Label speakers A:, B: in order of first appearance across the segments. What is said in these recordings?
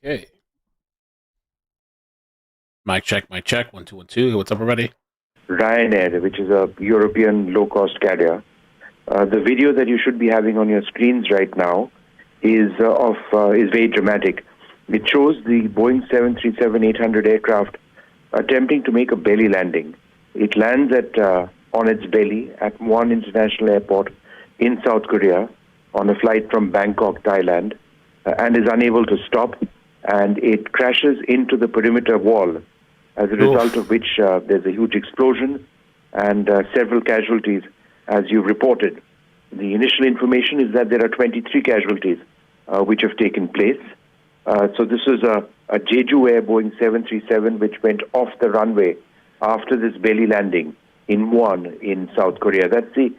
A: Okay. Mic check, mic check. 1 2 1 2. What's up, everybody?
B: Ryanair, which is a European low-cost carrier. The video that you should be having on your screens right now is very dramatic. It shows the Boeing 737-800 aircraft attempting to make a belly landing. It lands on its belly at Muan International Airport in South Korea on a flight from Bangkok, Thailand, and is unable to stop. And it crashes into the perimeter wall, as a result of which there's a huge explosion and several casualties, as you reported. The initial information is that there are 23 casualties which have taken place. So this was a Jeju Air Boeing 737 which went off the runway after this belly landing in Muan in South Korea. That's the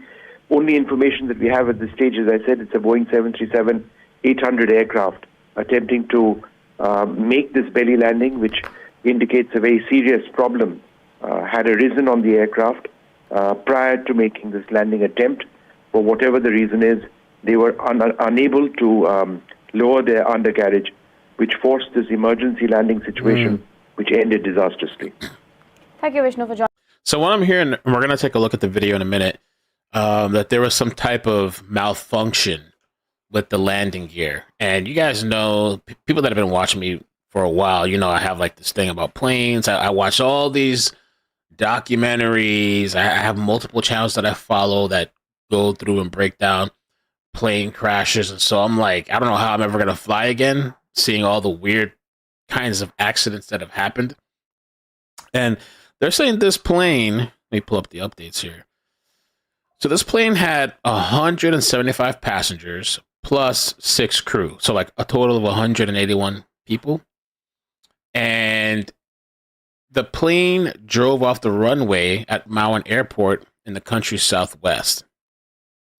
B: only information that we have at this stage. As I said, it's a Boeing 737-800 aircraft attempting to make this belly landing, which indicates a very serious problem had arisen on the aircraft prior to making this landing attempt. For whatever the reason is, they were unable to lower their undercarriage, which forced this emergency landing situation, which ended disastrously.
C: Thank you, Vishnu, for joining.
A: So what I'm hearing, and we're going to take a look at the video in a minute, that there was some type of malfunction with the landing gear. And you guys know, people that have been watching me for a while, you know, I have like this thing about planes. I watch all these documentaries. I have multiple channels that I follow that go through and break down plane crashes. And so I'm like, I don't know how I'm ever going to fly again, seeing all the weird kinds of accidents that have happened. And they're saying this plane, let me pull up the updates here. So this plane had 175 passengers plus 6 crew. So like a total of 181 people. And the plane drove off the runway at Maui Airport in the country's southwest.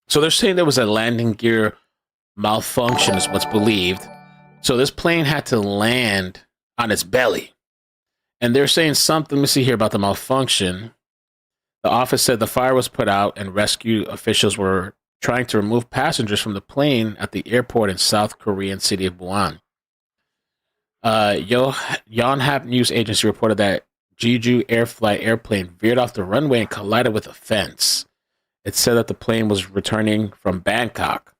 A: So they're saying there was a landing gear malfunction, is what's believed. So this plane had to land on its belly. And they're saying something, let me see here about the malfunction. The office said the fire was put out and rescue officials were trying to remove passengers from the plane at the airport in South Korean city of Busan. Yonhap news agency reported that Jeju Air Flight airplane veered off the runway and collided with a fence. It said that the plane was returning from Bangkok.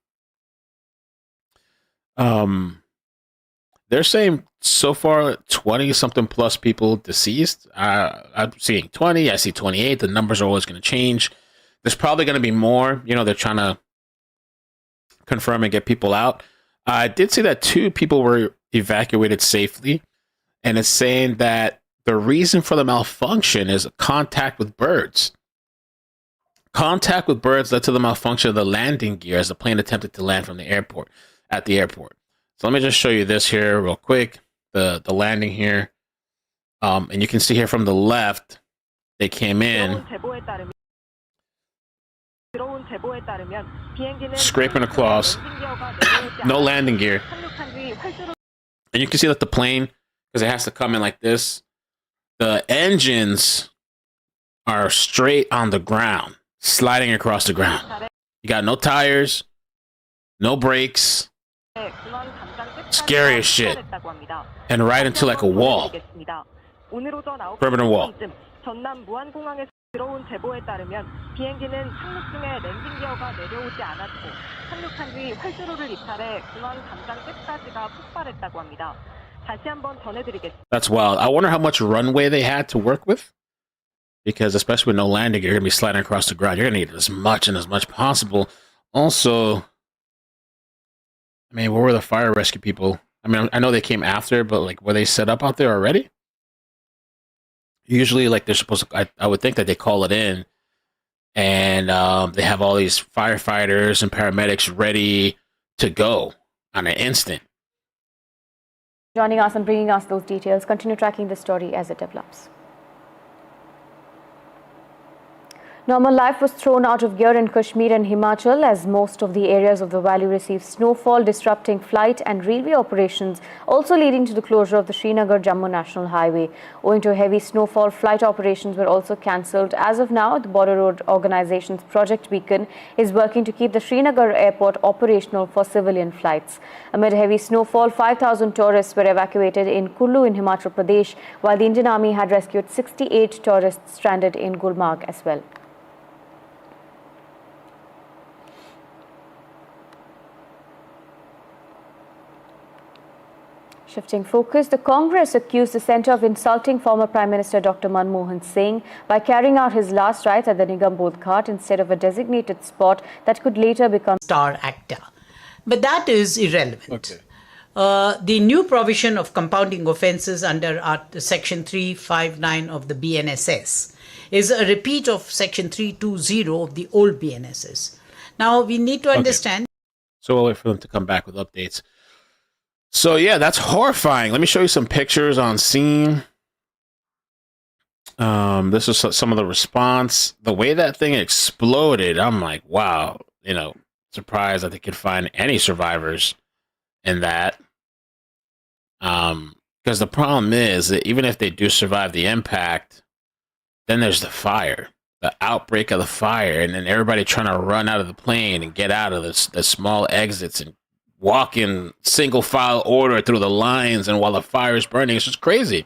A: They're saying so far 20 something plus people deceased. I'm seeing 20. I see 28. The numbers are always going to change. There's probably going to be more. You know, they're trying to confirm and get people out. I did see that 2 people were evacuated safely, and it's saying that the reason for the malfunction is contact with birds. Contact with birds led to the malfunction of the landing gear as the plane attempted to land from the airport at the airport. So let me just show you this here real quick, the landing here. And you can see here from the left, they came in, scraping across, no landing gear. And you can see that the plane, because it has to come in like this, the engines are straight on the ground, sliding across the ground. You got no tires, no brakes. Scary as shit. And right into like a wall. Perimeter wall. That's wild. I wonder how much runway they had to work with. Because especially with no landing, you're going to be sliding across the ground. You're going to need as much and as much possible. Also, I mean, where were the fire rescue people? I mean, I know they came after, but like, were they set up out there already? Usually, like, they're supposed to, I would think that they call it in and they have all these firefighters and paramedics ready to go on an instant.
C: Joining us and bringing us those details. Continue tracking the story as it develops. Normal life was thrown out of gear in Kashmir and Himachal as most of the areas of the valley received snowfall, disrupting flight and railway operations, also leading to the closure of the Srinagar-Jammu National Highway. Owing to heavy snowfall, flight operations were also cancelled. As of now, the Border Road Organization's Project Beacon is working to keep the Srinagar airport operational for civilian flights. Amid heavy snowfall, 5,000 tourists were evacuated in Kullu in Himachal Pradesh, while the Indian Army had rescued 68 tourists stranded in Gulmarg as well. Shifting focus, the Congress accused the centre of insulting former Prime Minister Dr. Manmohan Singh by carrying out his last rites at the Nigam Bodh Ghat instead of a designated spot that could later become
D: star actor. But that is irrelevant.
A: Okay.
D: The new provision of compounding offences under Section 359 of the BNSS is a repeat of Section 320 of the old BNSS. Now, we need to understand.
A: So we'll wait for them to come back with updates. So, yeah, that's horrifying. Let me show you some pictures on scene. This is some of the response. The way that thing exploded, I'm like, wow, surprised that they could find any survivors in that. Because the problem is that even if they do survive the impact, then there's the fire, the outbreak of the fire, and then everybody trying to run out of the plane and get out of the small exits and walk in single file order through the lines, and while the fire is burning, it's just crazy.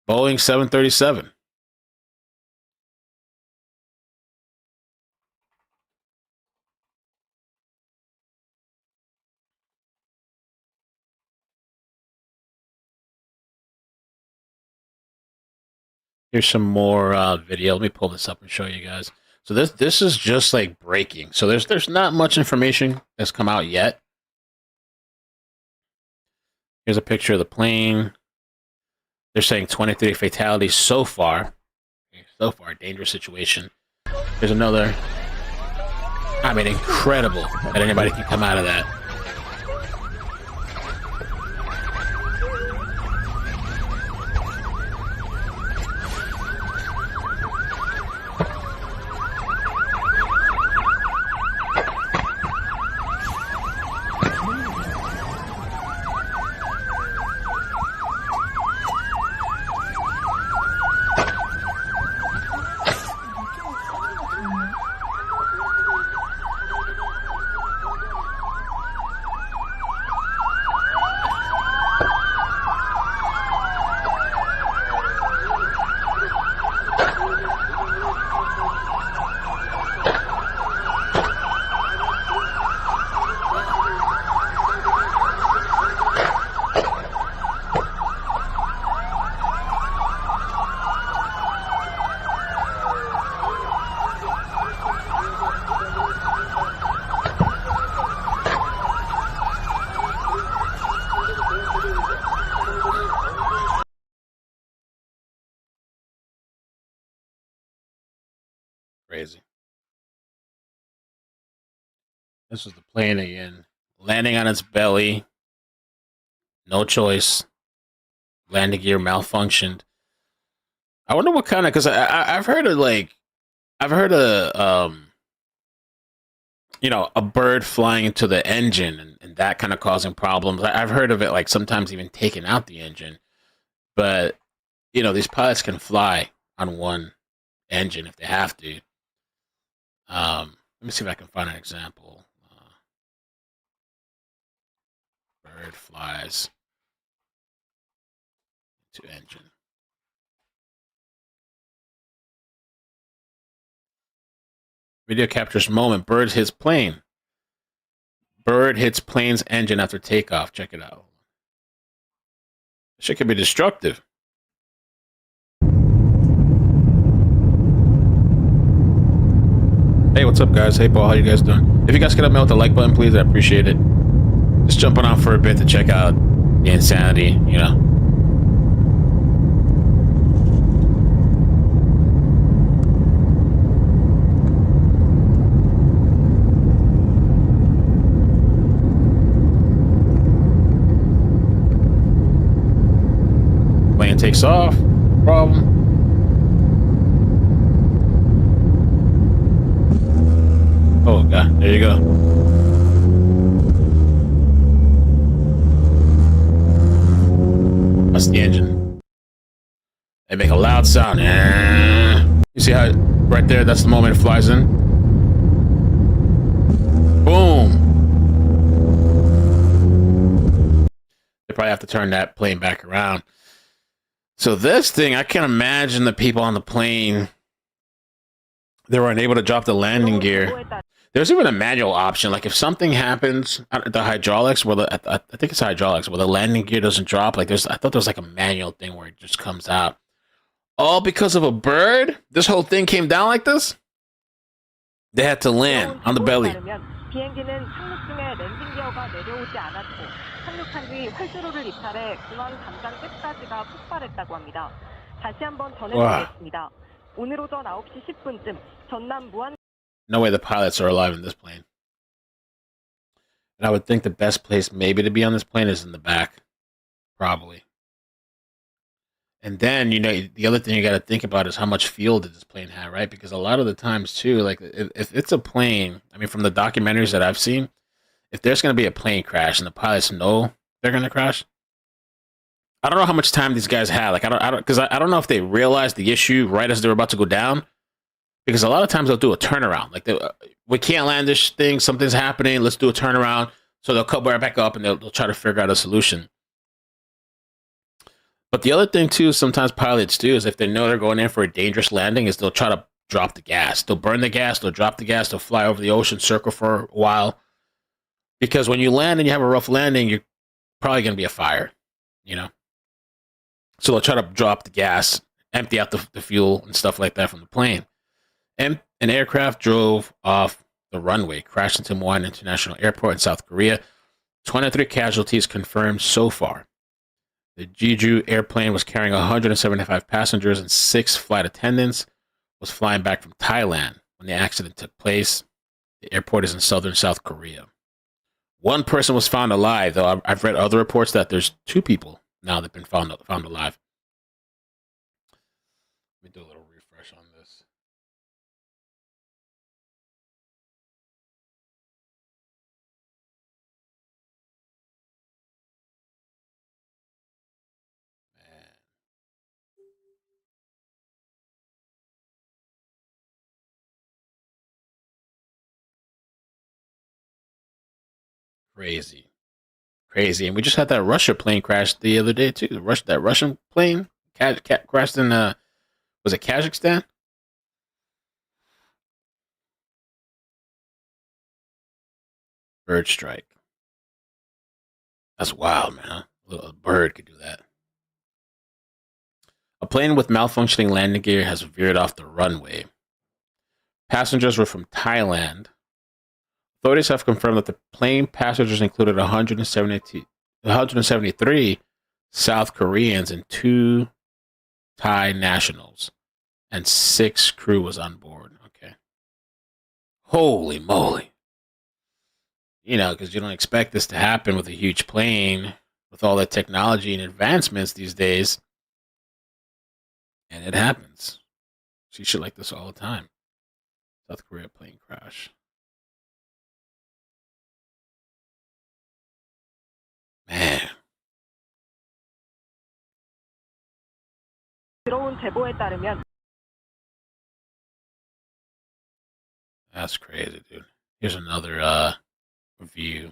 A: Boeing 737. Here's some more video. Let me pull this up and show you guys. So this is just like breaking. So there's not much information that's come out yet. Here's a picture of the plane. They're saying 23 fatalities so far. So far, dangerous situation. There's another. I mean, incredible that anybody can come out of that. Crazy. This is the plane again. Landing on its belly. No choice. Landing gear malfunctioned. I wonder what kind of, because I've heard of a bird flying into the engine and that kind of causing problems. I've heard of it like sometimes even taking out the engine. But, these pilots can fly on one engine if they have to. Let me see if I can find an example. Bird flies to engine. Video captures moment. Bird hits plane. Bird hits plane's engine after takeoff. Check it out. Shit can be destructive. Hey, what's up, guys? Hey, Paul, how you guys doing? If you guys could help me out with the like button, please, I appreciate it. Just jumping on for a bit to check out the insanity, Plane takes off. Problem. Oh god, there you go. That's the engine. They make a loud sound. You see how right there, that's the moment it flies in? Boom. They probably have to turn that plane back around. So this thing, I can't imagine the people on the plane, they were unable to drop the landing gear. There's even a manual option. Like if something happens, the hydraulics, where I think it's hydraulics, where the landing gear doesn't drop. Like I thought there was like a manual thing where it just comes out. All because of a bird? This whole thing came down like this? They had to land on the belly.
E: 비행기는 착륙 중에 랜딩 기어가 내려오지 않았고 착륙한 뒤 활주로를 이탈해 중앙 담장 끝까지가 폭발했다고 합니다. 다시 한번 전해드리겠습니다. 오늘 오전 9시 10분쯤 전남 무안.
A: No way the pilots are alive in this plane. And I would think the best place maybe to be on this plane is in the back. Probably. And then, you know, the other thing you got to think about is how much fuel did this plane have, right? Because a lot of the times, too, like, if it's a plane, I mean, from the documentaries that I've seen, if there's going to be a plane crash and the pilots know they're going to crash, I don't know how much time these guys had. Like, I don't know if they realized the issue right as they were about to go down. Because a lot of times they'll do a turnaround. Like, we can't land this thing, something's happening, let's do a turnaround. So they'll come right back up and they'll try to figure out a solution. But the other thing, too, sometimes pilots do is if they know they're going in for a dangerous landing, is they'll try to drop the gas. They'll burn the gas, they'll drop the gas, they'll fly over the ocean, circle for a while. Because when you land and you have a rough landing, you're probably going to be a fire, you know? So they'll try to drop the gas, empty out the fuel and stuff like that from the plane. And an aircraft drove off the runway, crashed into Muan International Airport in South Korea. 23 casualties confirmed so far. The Jeju airplane was carrying 175 passengers and 6 flight attendants, was flying back from Thailand when the accident took place. The airport is in southern South Korea. One person was found alive, though I've read other reports that there's 2 people now that have been found alive. Let me do a little refresh on this. Crazy. And we just had that Russia plane crash the other day too. That Russian plane crashed in was it Kazakhstan? Bird strike. That's wild, man. A bird could do that. A plane with malfunctioning landing gear has veered off the runway. Passengers were from Thailand. Authorities have confirmed that the plane passengers included 173 South Koreans and 2 Thai nationals, and 6 crew was on board. Okay. Holy moly. You know, because you don't expect this to happen with a huge plane, with all the technology and advancements these days. And it happens. See shit like this all the time. South Korea plane crash. Man.
E: 들어온 제보에 따르면
A: That's crazy, dude. Here's another view.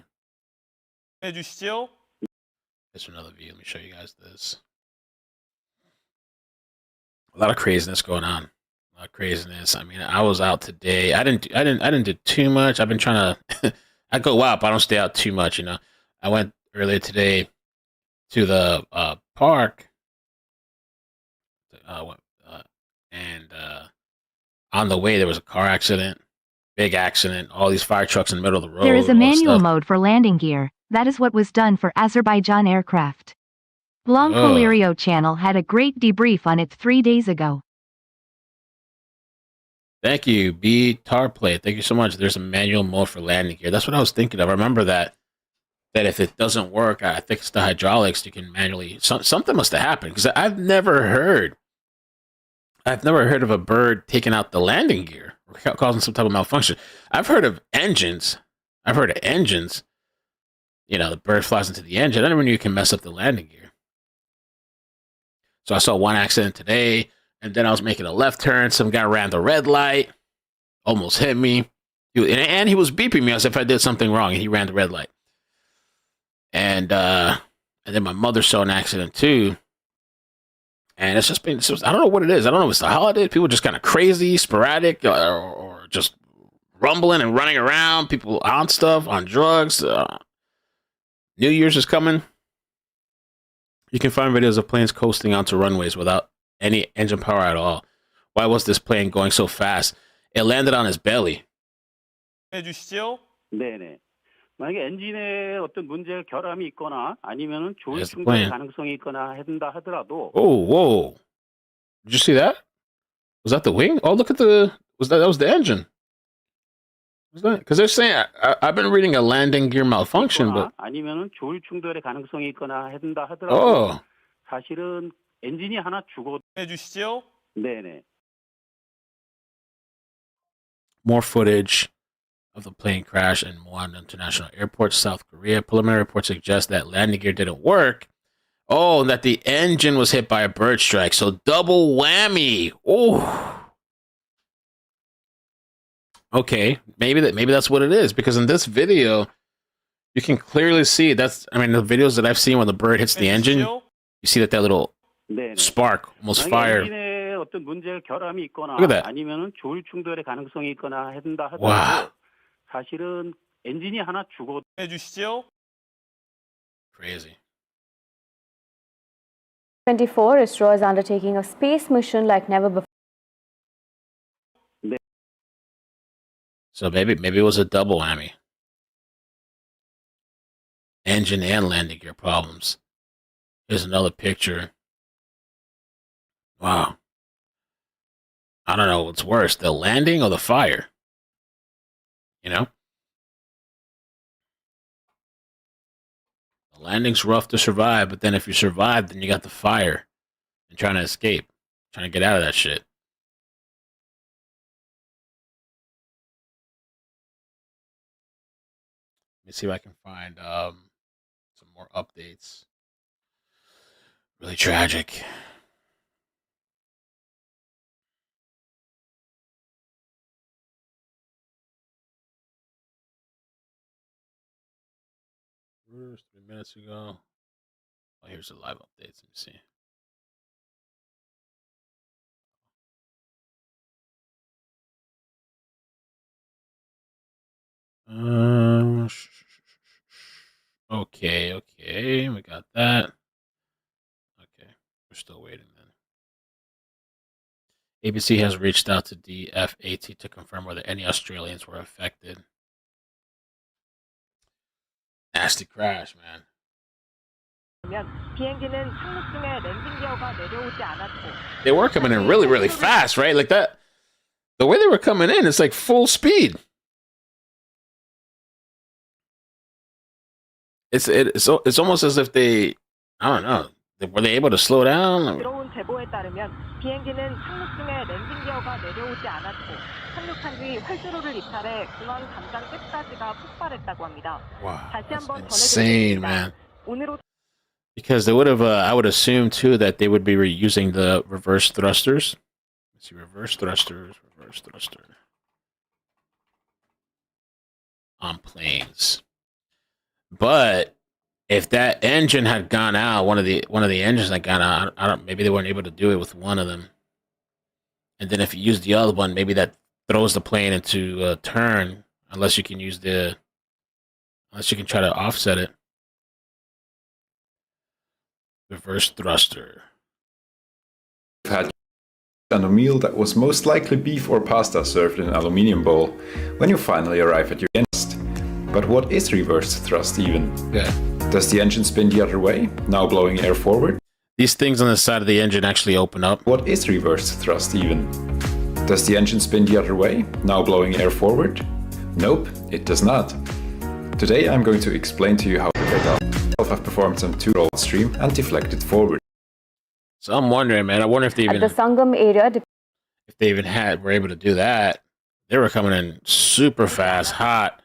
F: 해주시죠.
A: Here's another view. Let me show you guys this. A lot of craziness going on. A lot of craziness. I mean, I was out today. I didn't do too much. I've been trying to. I go out, but I don't stay out too much. You know, I went earlier today to the park, and on the way there was a car accident, big accident. All these fire trucks in the middle of the road.
G: There is a manual mode for landing gear. That is what was done for Azerbaijan aircraft. Blanco Lirio channel had a great debrief on it 3 days ago.
A: Thank you, B Tarplay. Thank you so much. There's a manual mode for landing gear. That's what I was thinking of. I remember that that if it doesn't work, I think it's the hydraulics. You can manually. Something must have happened because I've never heard of a bird taking out the landing gear or causing some type of malfunction. I've heard of engines. You know, the bird flies into the engine. I never knew you can mess up the landing gear. So I saw one accident today, and then I was making a left turn. Some guy ran the red light, almost hit me, and he was beeping me as if I did something wrong, and he ran the red light. And then my mother saw an accident too. And it's just been, I don't know what it is. I don't know if it's the holiday. People just kind of crazy, sporadic, or just rumbling and running around. People on stuff, on drugs. New Year's is coming. You can find videos of planes coasting onto runways without any engine power at all. Why was this plane going so fast? It landed on his belly.
F: 해주시죠.
H: 네네. 만약에 엔진에 어떤 문제 결함이 있거나 아니면은 조일
A: There's the
H: 충돌의
A: plane.
H: 가능성이 있거나 한다 하더라도
A: Oh, whoa! Did you see that? Was that the wing? Oh, look at that was the engine. Was that? Because they're saying I've been reading a landing gear malfunction, but
H: 아니면은 조일 충돌의 가능성이 있거나 한다 하더라도
A: oh,
H: 사실은 엔진이 하나 죽어.
F: 해주시죠.
H: 네네.
A: more footage of the plane crash in Muan International Airport, South Korea. Preliminary reports suggest that landing gear didn't work. Oh, and that the engine was hit by a bird strike. So double whammy. Oh. Okay, maybe that's what it is, because in this video you can clearly see the videos that I've seen when the bird hits the engine, you see that little
H: 네네.
A: spark almost fire.
H: 엔진에 어떤 문제 결함이 있거나
A: Look at that.
H: 아니면은 조일 충돌의 가능성이 있거나 한다 하더라도
A: Wow.
H: 사실은 엔진이 하나 죽어.
F: 해주시죠.
A: Crazy.
C: 24, ISRO is undertaking a space mission like never before.
A: So maybe it was a double whammy. Engine and landing gear problems. Here's another picture. Wow. I don't know what's worse, the landing or the fire. You know? The landing's rough to survive, but then if you survive, then you got the fire and trying to escape, trying to get out of that shit. Let me see if I can find some more updates. Really tragic. Where's 3 minutes ago? Oh, here's the live updates. Let me see. Okay, we got that. Okay, we're still waiting then. ABC has reached out to DFAT to confirm whether any Australians were affected. Nasty crash, man.
E: 비행기는 착륙 중에 랜딩 기어가 내려오지 않았고
A: They were coming in really, really fast, right? Like that. The way they were coming in, it's like full speed. It's almost as if they, I don't know, were they able to slow down?
E: 들어온 제보에 따르면 비행기는 착륙 중에 랜딩 기어가 내려오지 않았고 착륙한 뒤 활주로를 이탈해 중앙 담장 끝까지가 폭발했다고 합니다.
A: Wow,
E: 다시
A: that's
E: 한번
A: insane,
E: 전해드리겠습니다.
A: man.
E: 오늘
A: Because they would have, I would assume too that they would be reusing the reverse thrusters. Let's see, reverse thruster on planes. But if that engine had gone out, one of the engines had gone out, I don't. Maybe they weren't able to do it with one of them. And then if you use the other one, maybe that throws the plane into a turn. Unless you can try to offset it. Reverse thruster.
I: Had and a meal that was most likely beef or pasta served in an aluminium bowl when you finally arrive at your nest. But what is reverse thrust even?
A: Yeah.
I: Does the engine spin the other way, now blowing air forward?
A: These things on the side of the engine actually open up.
I: What is reverse thrust even? Does the engine spin the other way, now blowing air forward? Nope, it does not. Today I'm going to explain to you how takeoff have performed some two-roll stream and deflected forward.
A: So I'm wondering, man. I wonder if they
C: At
A: even
C: the Sangam area,
A: were able to do that. They were coming in super fast, hot,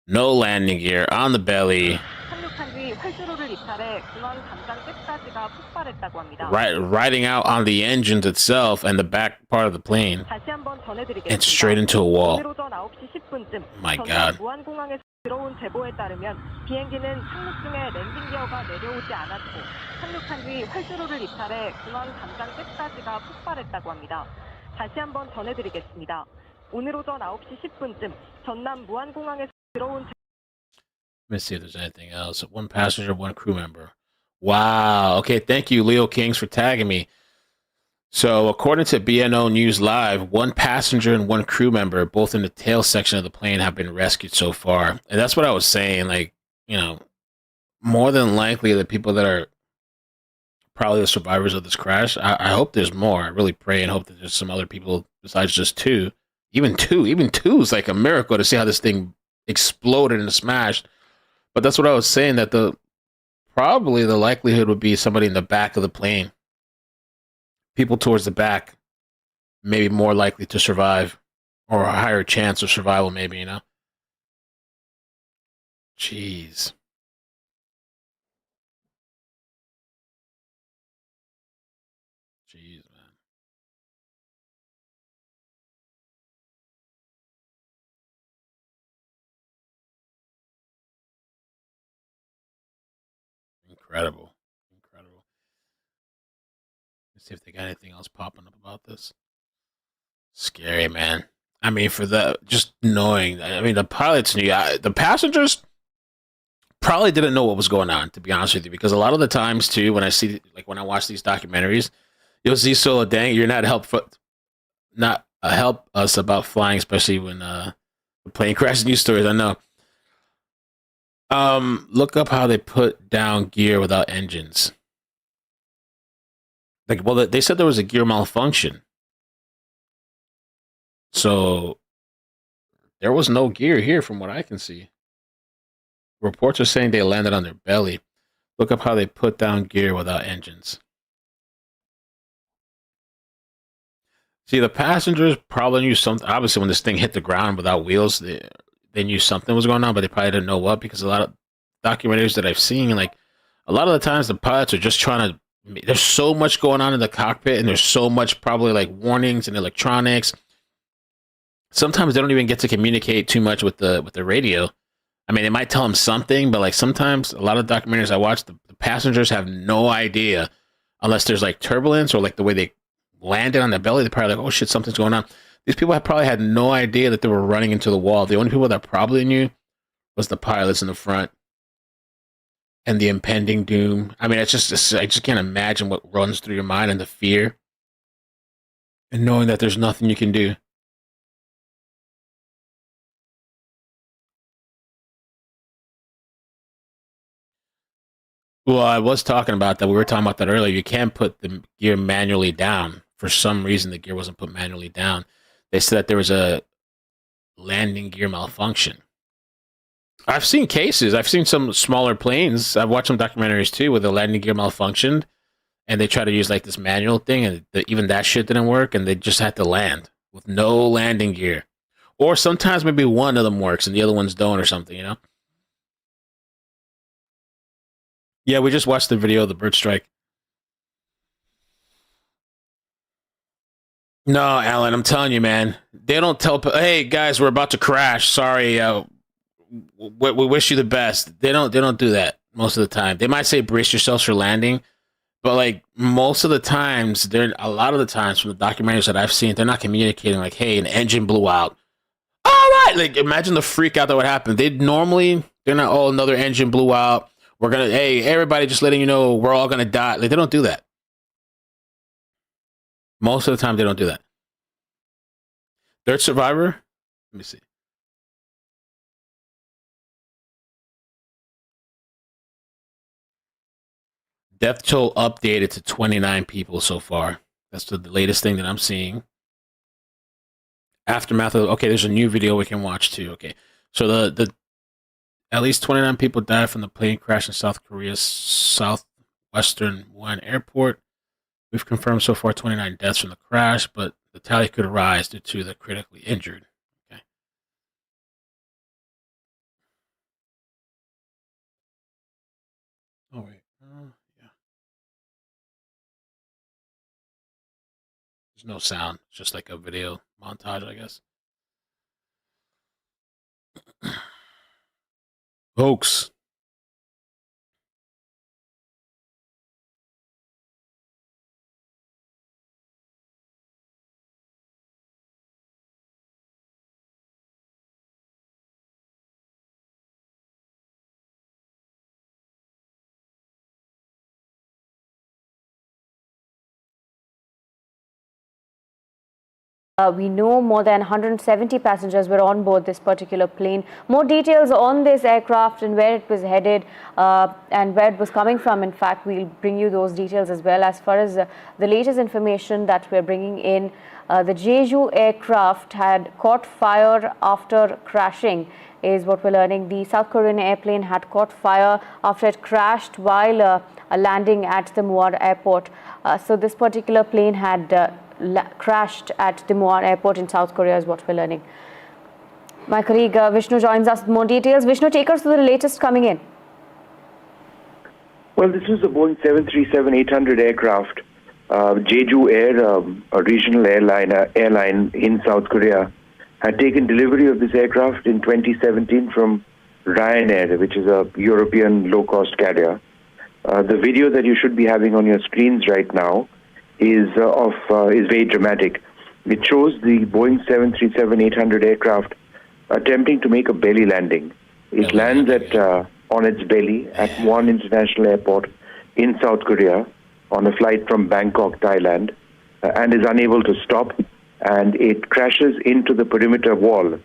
A: no landing gear, on the belly,
E: 착륙한 뒤 활주로를 이탈해 중앙 담장 끝까지가 폭발했다고 합니다.
A: riding out on the engines itself and the back part of the plane,
E: 다시 한번 전해드리겠습니다.
A: and straight into a wall.
E: 오늘 오전 9시 10분쯤
A: My
E: 전남
A: God.
E: 무안공항에서 들어온 제보에 따르면 비행기는 착륙 중에 랜딩 기어가 내려오지 않았고 착륙한 뒤 활주로를 이탈해 중앙 담장 끝까지가 폭발했다고 합니다. 다시 한번 전해드리겠습니다. 오늘 오전 9시 10분쯤 전남 무안공항에서 들어온
A: Let me see if there's anything else. One passenger, one crew member. Wow. Okay, thank you, Leo Kings, for tagging me. So, according to BNO News Live, one passenger and one crew member, both in the tail section of the plane, have been rescued so far. And that's what I was saying. Like, you know, more than likely, the people that are probably the survivors of this crash, I hope there's more. I really pray and hope that there's some other people besides just two. Even two is like a miracle to see how this thing exploded and smashed. But that's what I was saying, that probably the likelihood would be somebody in the back of the plane. People towards the back may be more likely to survive, or a higher chance of survival, maybe, you know? Jeez. Jeez, man. Incredible. Let's see if they got anything else popping up about this. Scary, man. I mean, for just knowing, I mean, the pilots knew, the passengers probably didn't know what was going on, to be honest with you, because a lot of the times, too, when I watch these documentaries, you'll see, so dang, you're not help us about flying, especially when the plane crashes. News stories, I know. Look up how they put down gear without engines. Like, well, they said there was a gear malfunction. So there was no gear here from what I can see. Reports are saying they landed on their belly. Look up how they put down gear without engines. See, the passengers probably knew something. Obviously, when this thing hit the ground without wheels, they knew something was going on, but they probably didn't know what, because a lot of documentaries that I've seen, like, a lot of the times the pilots are just trying to, there's so much going on in the cockpit, and there's so much probably like warnings and electronics. Sometimes they don't even get to communicate too much with the radio. I mean, they might tell them something, but like sometimes a lot of documentaries I watch, the passengers have no idea, unless there's like turbulence or like the way they landed on their belly. They're probably like, oh shit, something's going on. These people have probably had no idea that they were running into the wall. The only people that probably knew was the pilots in the front and the impending doom. I mean, I just can't imagine what runs through your mind, and the fear and knowing that there's nothing you can do. Well, I was talking about that. We were talking about that earlier. You can't put the gear manually down. For some reason, the gear wasn't put manually down. They said that there was a landing gear malfunction. I've seen cases. I've seen some smaller planes. I've watched some documentaries too where the landing gear malfunctioned, and they try to use like this manual thing, and even that shit didn't work, and they just had to land with no landing gear. Or sometimes maybe one of them works and the other ones don't, or something, you know? Yeah, we just watched the video of the bird strike. No, Alan, I'm telling you, man. They don't tell, hey, guys, we're about to crash. Sorry, we wish you the best. They don't do that most of the time. They might say brace yourselves for landing, but like most of the times, a lot of the times from the documentaries that I've seen, they're not communicating like, hey, an engine blew out. All right, like imagine the freak out that would happen. They're not, oh, another engine blew out. Hey, everybody, just letting you know, we're all gonna die. Like, they don't do that. Most of the time, they don't do that. Third survivor? Let me see. Death toll updated to 29 people so far. That's the latest thing that I'm seeing. Aftermath of, okay, there's a new video we can watch too. Okay. So the At least 29 people died from the plane crash in South Korea's southwestern Wuhan airport. We've confirmed so far 29 deaths from the crash, but the tally could rise due to the critically injured. Okay. Oh, wait. Yeah. There's no sound. It's just like a video montage, I guess. Hoax.
C: We know more than 170 passengers were on board this particular plane. More details on this aircraft and where it was headed and where it was coming from. In fact, we'll bring you those details as well. As far as the latest information that we're bringing in, the Jeju aircraft had caught fire after crashing, is what we're learning. The South Korean airplane had caught fire after it crashed while landing at the Muar airport. So this particular plane had crashed at the Muar airport in South Korea, is what we're learning. My colleague Vishnu joins us with more details. Vishnu, take us through the latest coming in.
B: Well, this was a Boeing 737-800 aircraft. Jeju Air, a regional airline in South Korea, had taken delivery of this aircraft in 2017 from Ryanair, which is a European low-cost carrier. The video that you should be having on your screens right now is very dramatic. It shows the Boeing 737-800 aircraft attempting to make a belly landing. It lands on its belly at Muan International Airport in South Korea on a flight from Bangkok, Thailand, and is unable to stop. And it crashes into the perimeter wall,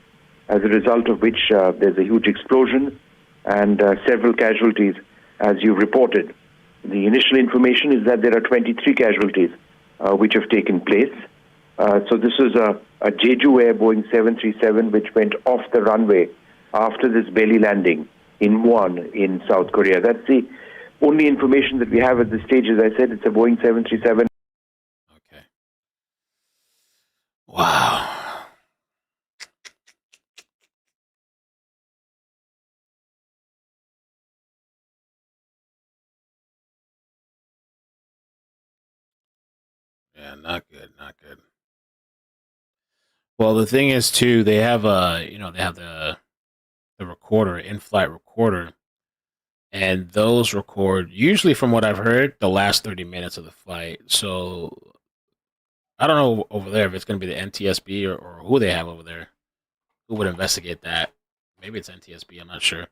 B: as a result of which there's a huge explosion and several casualties, as you reported. The initial information is that there are 23 casualties which have taken place. So this was a Jeju Air Boeing 737 which went off the runway after this belly landing in Muan in South Korea. That's the only information that we have at this stage. As I said, it's a Boeing 737.
A: Okay. Wow. Yeah, not good, not good. Well, the thing is too, they have the recorder, in-flight recorder, and those record usually, from what I've heard, the last 30 minutes of the flight. So I don't know over there if it's going to be the NTSB or who they have over there, who would investigate that. Maybe it's NTSB, I'm not sure.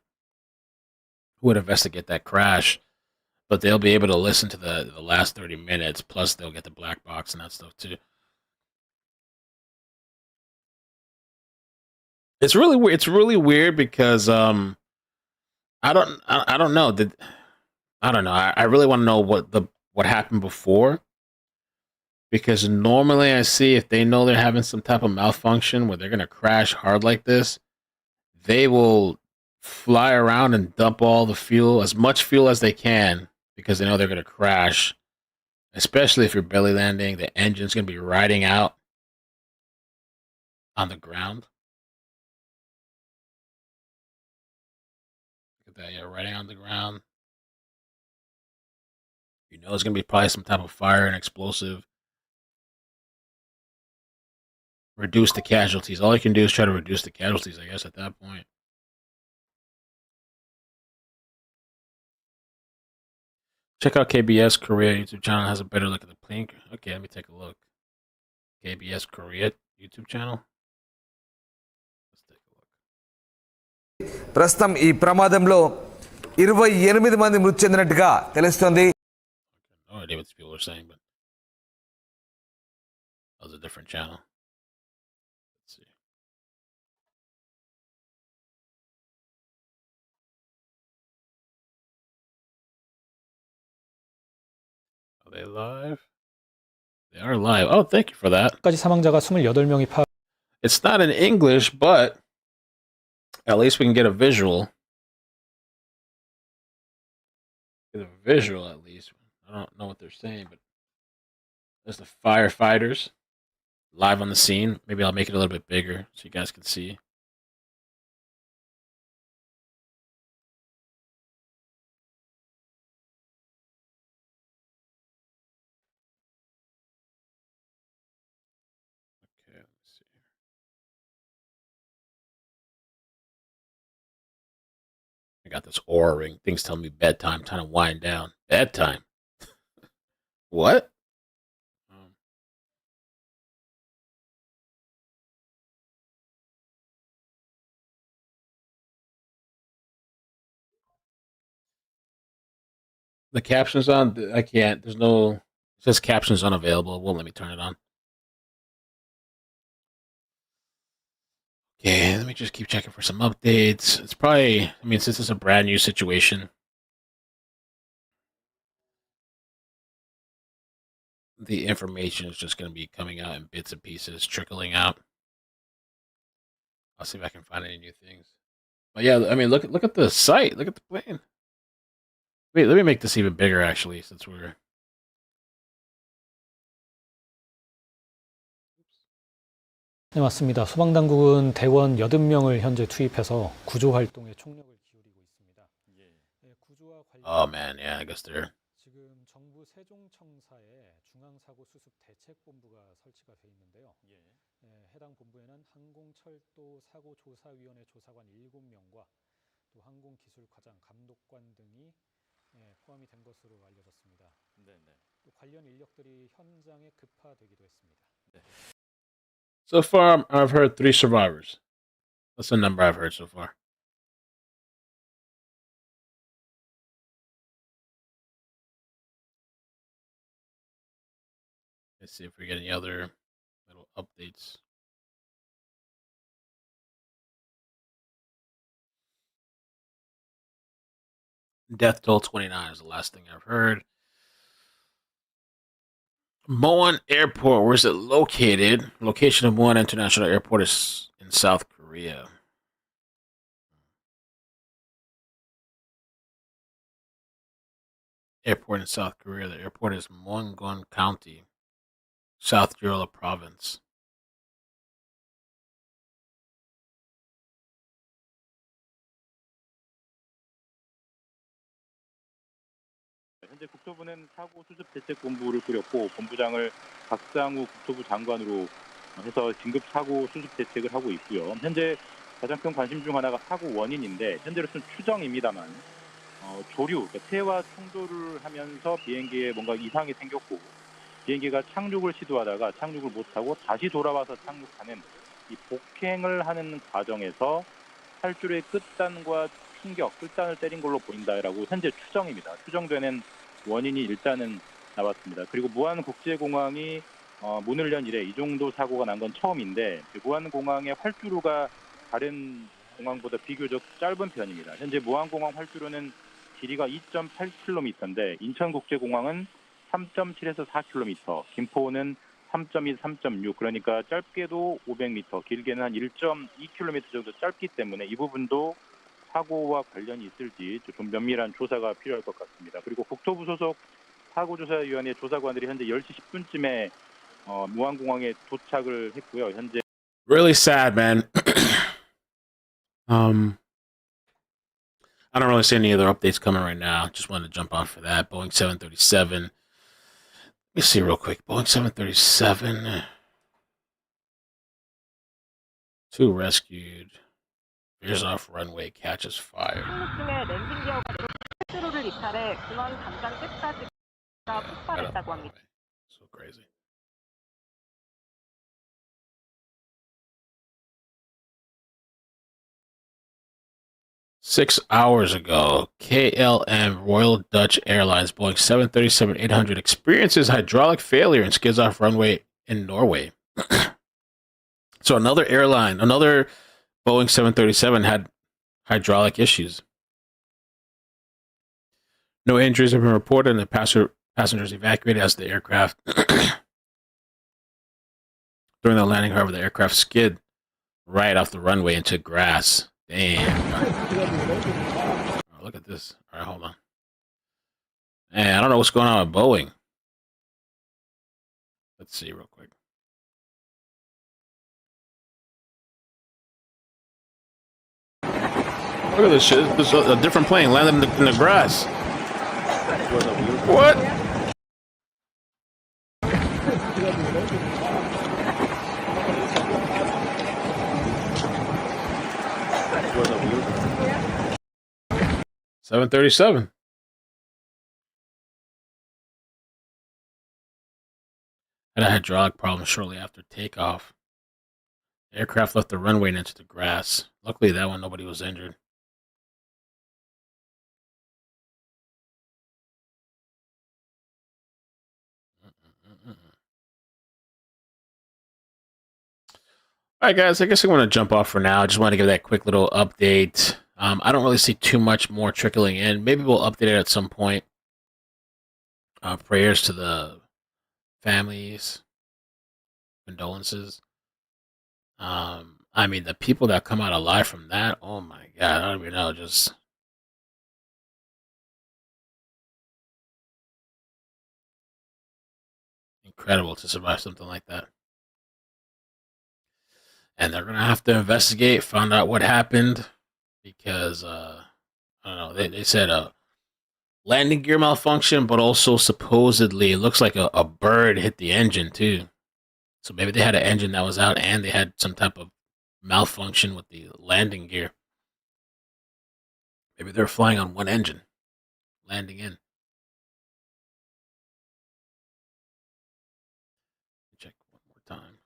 A: Who would investigate that crash? But they'll be able to listen to the last 30 minutes, plus they'll get the black box and that stuff too. It's really weird. It's really weird because I don't know. I don't know. I really want to know what happened before, because normally I see if they know they're having some type of malfunction where they're gonna crash hard like this, they will fly around and dump all the fuel, as much fuel as they can, because they know they're gonna crash. Especially if you're belly landing, the engine's gonna be riding out on the ground. That you're riding on the ground. You know it's gonna be probably some type of fire and explosive. Reduce the casualties. All you can do is try to reduce the casualties, I guess, at that point. Check out KBS Korea YouTube channel. Has a better look at the plane. Okay, let me take a look. KBS Korea YouTube channel. Let's take a look.
J: ప్రస్తుతం ఈ ప్రమాదంలో 28 మంది మృతి చెందినట్టుగా తెలుస్తోంది.
A: No idea what these people are saying, but that was a different channel. Let's see. Are they live? They are live. Oh, thank you for that.
K: 사망자가 28명이
A: It's not in English, but at least we can get a visual. Get a visual at least. I don't know what they're saying, but there's the firefighters live on the scene. Maybe I'll make it a little bit bigger so you guys can see. Okay, let's see. I got this aura ring. Things tell me bedtime. Time to wind down. Bedtime. What? The captions on? I can't. There's no. It says captions unavailable. It won't let me turn it on. Okay, let me just keep checking for some updates. It's probably. I mean, since it's a brand new situation, the information is just going to be coming out in bits and pieces, trickling out. I'll see if I can find any new things. But yeah, I mean, look at the site. Look at the plane. Wait, let me make this even bigger, actually, since we're.
K: 네, 맞습니다. 소방당국은 대원 80명을 현재 투입해서 구조 활동에 총력을 기울이고 있습니다. 네, 구조와
A: Oh man, yeah, I guess they're.
K: 지금 정부 세종청사에 중앙사고수습대책본부가 설치가 돼 있는데요. 해당 본부에는 항공철도사고조사위원회 조사관 7명과 또 항공기술과장, 감독관 등이 포함이 된 것으로 알려졌습니다. 또 관련 인력들이 현장에 급파되기도 했습니다.
A: So far, I've heard 3 survivors. That's the number I've heard so far. Let's see if we get any other little updates. Death toll 29 is the last thing I've heard. Moan Airport, where's it located? Location of Moan International Airport is in South Korea. Airport in South Korea. The airport is Mongon County, South Jeolla Province.
H: 현재 국토부는 사고 수습 대책본부를 꾸렸고 본부장을 박상우 국토부 장관으로 해서 긴급 사고 수습 대책을 하고 있고요. 현재 가장 큰 관심 중 하나가 사고 원인인데 현재로서는 추정입니다만 조류, 그러니까 새와 충돌을 하면서 비행기에 뭔가 이상이 생겼고 비행기가 착륙을 시도하다가 착륙을 못하고 다시 돌아와서 착륙하는 이 복행을 하는 과정에서 활주로의 끝단과 충격, 끝단을 때린 걸로 보인다라고 현재 추정입니다. 추정되는 원인이 일단은 나왔습니다. 그리고 무안국제공항이 문을 연 이래 이 정도 사고가 난 건 처음인데 무안공항의 활주로가 다른 공항보다 비교적 짧은 편입니다. 현재 무안공항 활주로는 길이가 2.8km인데 인천국제공항은 3.7에서 4km, 김포는 3.2, 3.6 그러니까 짧게도 500m, 길게는 한 1.2km 정도 짧기 때문에 이 부분도 사고와 관련이 있을지 좀 면밀한 조사가 필요할 것 같습니다. 그리고 국토부 소속 사고조사위원회 조사관들이 현재 10시 10분쯤에 무안공항에 도착을 했고요. 현재
A: Really sad, man. I don't really see any other updates coming right now. Just wanted to jump on for that. Boeing 737. Let me see real quick. Boeing 737. 2 rescued. Veers off runway, catches fire.
E: 착륙 중에 랜딩 기어가 활주로를 이탈해 근원 담장 끝까지가 폭발했다고 합니다.
A: So crazy. Six hours ago, KLM Royal Dutch Airlines Boeing 737-800 experiences hydraulic failure and skids off runway in Norway. So another airline, another Boeing 737 had hydraulic issues. No injuries have been reported, and the passengers evacuated as the aircraft. During the landing, however, the aircraft skid right off the runway into grass. Damn. Oh, look at this. All right, hold on. Man, I don't know what's going on with Boeing. Let's see real quick. Look at this shit. There's a different plane landed in the grass. What? $737. Had a hydraulic problem shortly after takeoff. The aircraft left the runway and entered the grass. Luckily, that one nobody was injured. All right, guys, I guess I'm going to jump off for now. I just want to give that quick little update. I don't really see too much more trickling in. Maybe we'll update it at some point. Prayers to the families, condolences. I mean, the people that come out alive from that, oh my God, I don't even know, just incredible to survive something like that. And they're gonna have to investigate, find out what happened, because I don't know. They said a landing gear malfunction, but also supposedly it looks like a bird hit the engine too. So maybe they had an engine that was out, and they had some type of malfunction with the landing gear. Maybe they're flying on one engine, landing in. Check one more time.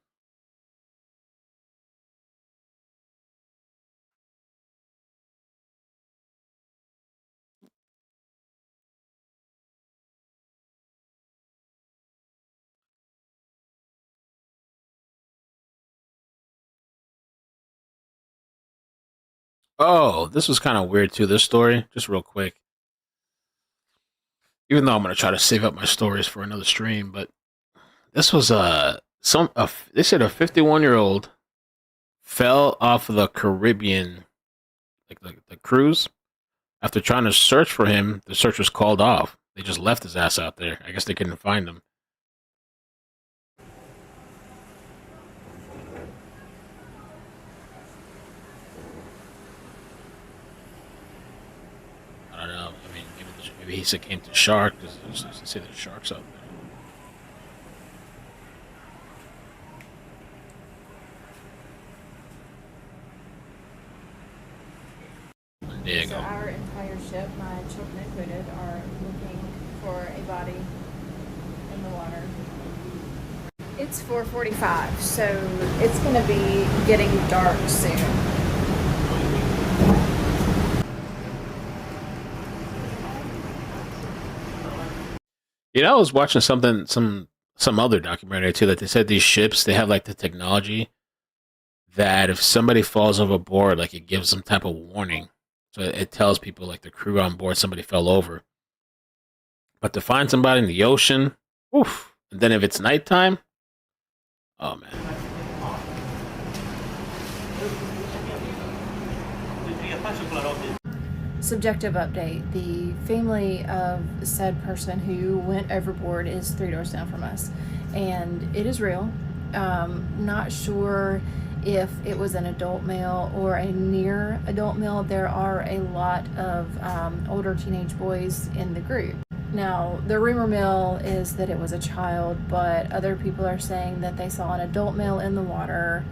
A: Oh, this was kind of weird too. This story, just real quick. Even though I'm gonna try to save up my stories for another stream, but this was they said a 51-year-old fell off of the Caribbean, like the cruise. After trying to search for him, the search was called off. They just left his ass out there. I guess they couldn't find him. I don't know. I mean, maybe he succumbed to shark. Because they say there's sharks out there. There you
L: So
A: go.
L: our entire ship, my children included, are looking for a body in the water. It's 4:45, so it's going to be getting dark soon.
A: You know, I was watching some other documentary too, that they said these ships, they have like the technology that if somebody falls overboard, like it gives some type of warning. So it tells people, like the crew on board, somebody fell over. But to find somebody in the ocean, oof. And then if it's nighttime, oh man.
L: Subjective update. The family of said person who went overboard is 3 doors down from us, and it is real. Not sure if it was an adult male or a near adult male. There are a lot of older teenage boys in the group. Now, the rumor mill is that it was a child, but other people are saying that they saw an adult male in the water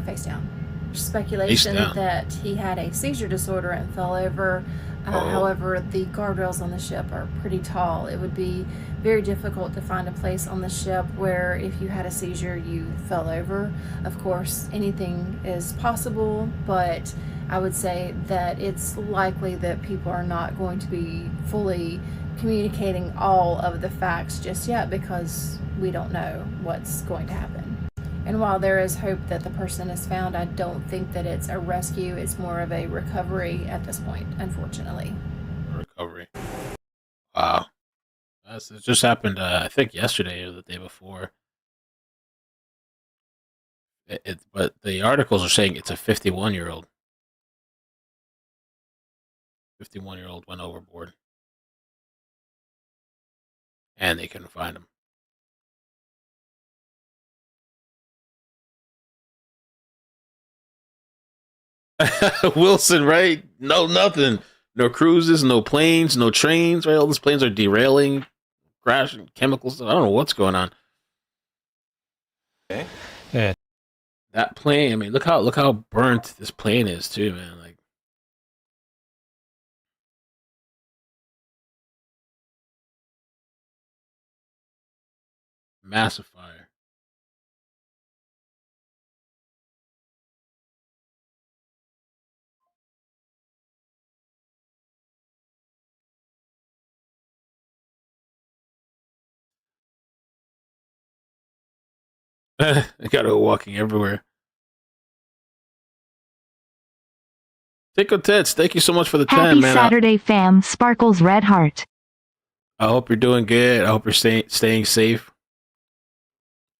L: face down. Speculation that he had a seizure disorder and fell over. However, the guardrails on the ship are pretty tall. It would be very difficult to find a place on the ship where if you had a seizure, you fell over. Of course, anything is possible, but I would say that it's likely that people are not going to be fully communicating all of the facts just yet because we don't know what's going to happen. And while there is hope that the person is found, I don't think that it's a rescue. It's more of a recovery at this point, unfortunately.
A: Recovery. Wow. It just happened, I think, yesterday or the day before. But the articles are saying it's a 51-year-old. 51-year-old went overboard. and they couldn't find him. Wilson, right? No, nothing. No cruises, no planes, no trains, right? All these planes are derailing, crashing, chemicals. I don't know what's going on.
I: Okay.
K: 예,
A: That plane, I mean, look how burnt this plane is too, man. Like, massive fire. I gotta go walking everywhere. Tickle Tits, thank you so much for the 10,
G: Happy
A: man.
G: Saturday, fam. Sparkles Red Heart.
A: I hope you're doing good. I hope you're staying safe.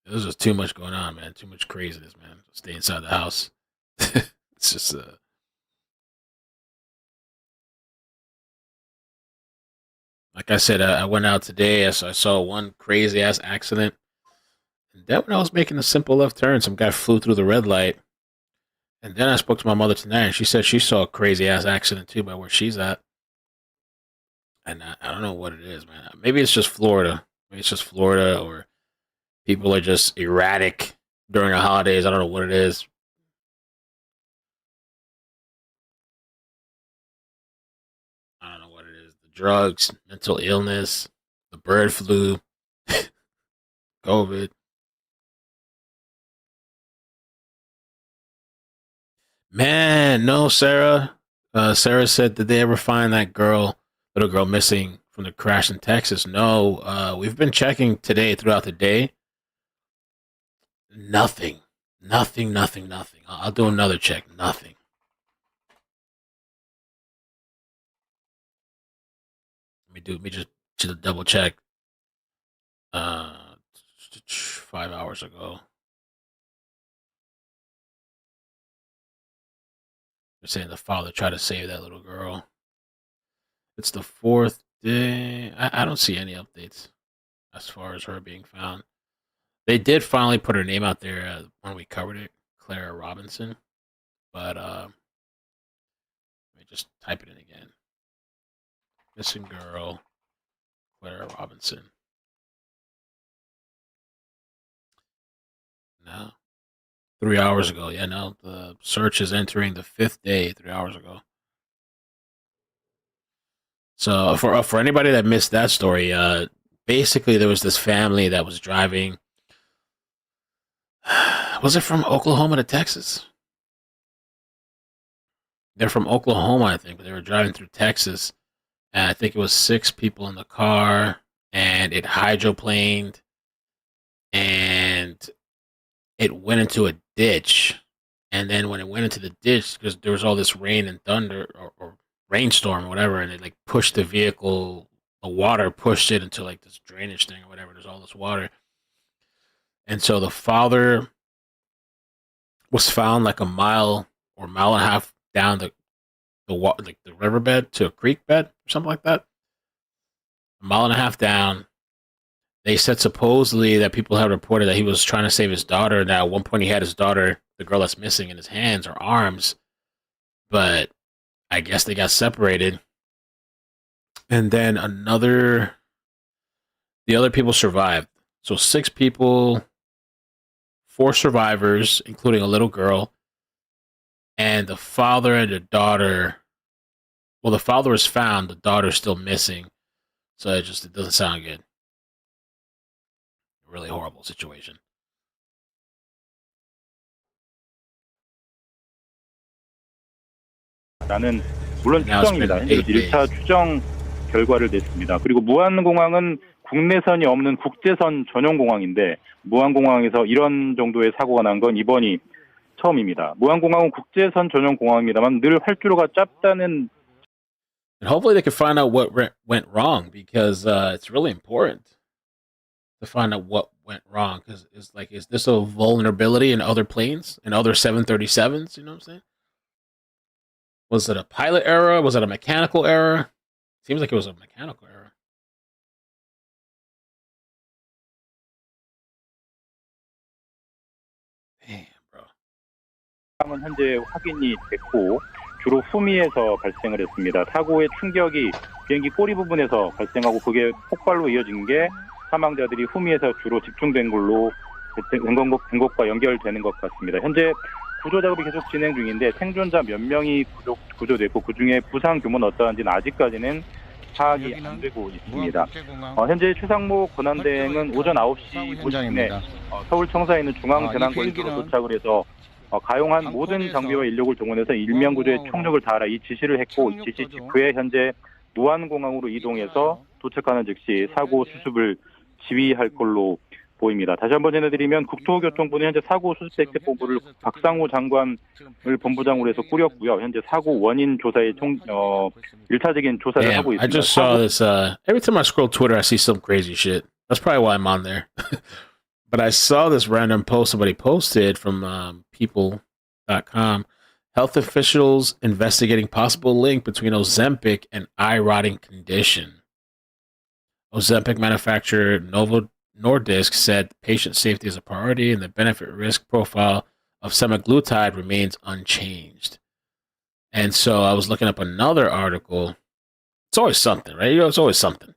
A: There's just too much going on, man. Too much craziness, man. Stay inside the house. It's just like I said, I went out today. So I saw one crazy ass accident. And then when I was making a simple left turn, some guy flew through the red light. And then I spoke to my mother tonight, and she said she saw a crazy ass accident too by where she's at. And I don't know what it is, man. Maybe it's just Florida. Maybe it's just Florida, or people are just erratic during the holidays. I don't know what it is. I don't know what it is. The drugs, mental illness, the bird flu, COVID. Man, no, Sarah. Sarah said, did they ever find that little girl missing from the crash in Texas? No. We've been checking today throughout the day. Nothing. Nothing. I'll do another check. Nothing. Let me just double check. 5 hours ago. They're saying the father tried to save that little girl. It's the 4th day. I don't see any updates as far as her being found. They did finally put her name out there when we covered it, Clara Robinson. But let me just type it in again. Missing girl, Clara Robinson. No. 3 hours ago. Yeah, no. The search is entering the 5th day, 3 hours ago. So for anybody that missed that story, basically there was this family that was driving. Was it from Oklahoma to Texas? They're from Oklahoma, I think, but they were driving through Texas. And I think it was 6 people in the car, and it hydroplaned, and it went into a ditch. And then when it went into the ditch, because there was all this rain and thunder or rainstorm or whatever, and it like pushed the vehicle, the water pushed it into like this drainage thing or whatever. There's all this water. And so the father was found like a mile or mile and a half down like the riverbed to a creek bed or something like that. A mile and a half down. They said supposedly that people have reported that he was trying to save his daughter. And at one point he had his daughter, the girl that's missing, in his hands or arms. But I guess they got separated. And then the other people survived. So 6 people, 4 survivors, including a little girl. And the father and the daughter, well, the father was found, the daughter's still missing. So it doesn't sound good. Really horrible situation.
H: 라는 물론
A: Now it's been
H: 추정입니다.
A: 8 days.
H: 1차 추정 결과를 냈습니다. 그리고 무안공항은 국내선이 없는 국제선 전용 공항인데 무안공항에서 이런 정도의 사고가 난 건 이번이 처음입니다. 무안공항은 국제선 전용 공항입니다만 늘 활주로가 짧다는.
A: And hopefully they can find out what went wrong, because it's really important to find out what went wrong, because it's like, is this a vulnerability in other planes, in other 737s? You know what I'm saying? Was it a pilot error? Was it a mechanical error? Seems like it was a mechanical error.
H: 사망은 현재 확인이 됐고 주로 후미에서 발생을 했습니다. 사고의 충격이 비행기 꼬리 부분에서 발생하고 그게 폭발로 이어진 게 사망자들이 후미에서 주로 집중된 걸로 된 것과 연결되는 것 같습니다. 현재 구조 작업이 계속 진행 중인데 생존자 몇 명이 구조됐고 그중에 부상 규모는 어떠한지는 아직까지는 파악이 안 되고 있습니다. 현재 최상모 권한대행은 오전 9시 50분에 서울 청사에 있는 중앙재난관리소로 도착을 해서 가용한 모든 장비와 인력을 동원해서 인명구조에 총력을 다하라 이 지시를 했고 이 지시 직후에 현재 무안공항으로 이동해서 도착하는 즉시 사고 수습을 지휘할 걸로 보입니다. 다시 한번 전해드리면 국토교통부는 현재 사고 수습 대책본부를 박상우 장관을 본부장으로 해서 꾸렸고요. 현재 사고 원인 조사에 일차적인 조사를 하고 있습니다.
A: I just saw this. Every time I scroll Twitter, I see some crazy shit. That's probably why I'm on there. But I saw this random post somebody posted from people.com. Health officials investigating possible link between Ozempic and eye rotting condition. Ozempic manufacturer Novo Nordisk said patient safety is a priority and the benefit-risk profile of semaglutide remains unchanged. And so I was looking up another article. It's always something, right? It's always something.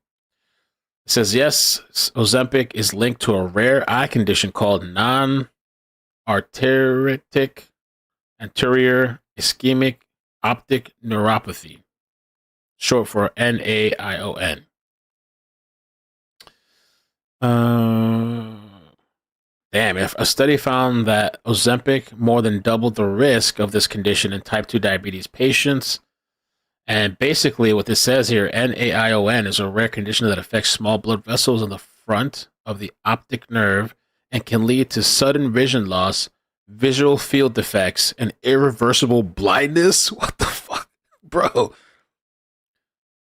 A: It says, yes, Ozempic is linked to a rare eye condition called non-arteritic anterior ischemic optic neuropathy, short for NAION. Damn, if a study found that Ozempic more than doubled the risk of this condition in type 2 diabetes patients. And basically what this says here, NAION is a rare condition that affects small blood vessels in the front of the optic nerve and can lead to sudden vision loss, visual field defects, and irreversible blindness. What the fuck, bro?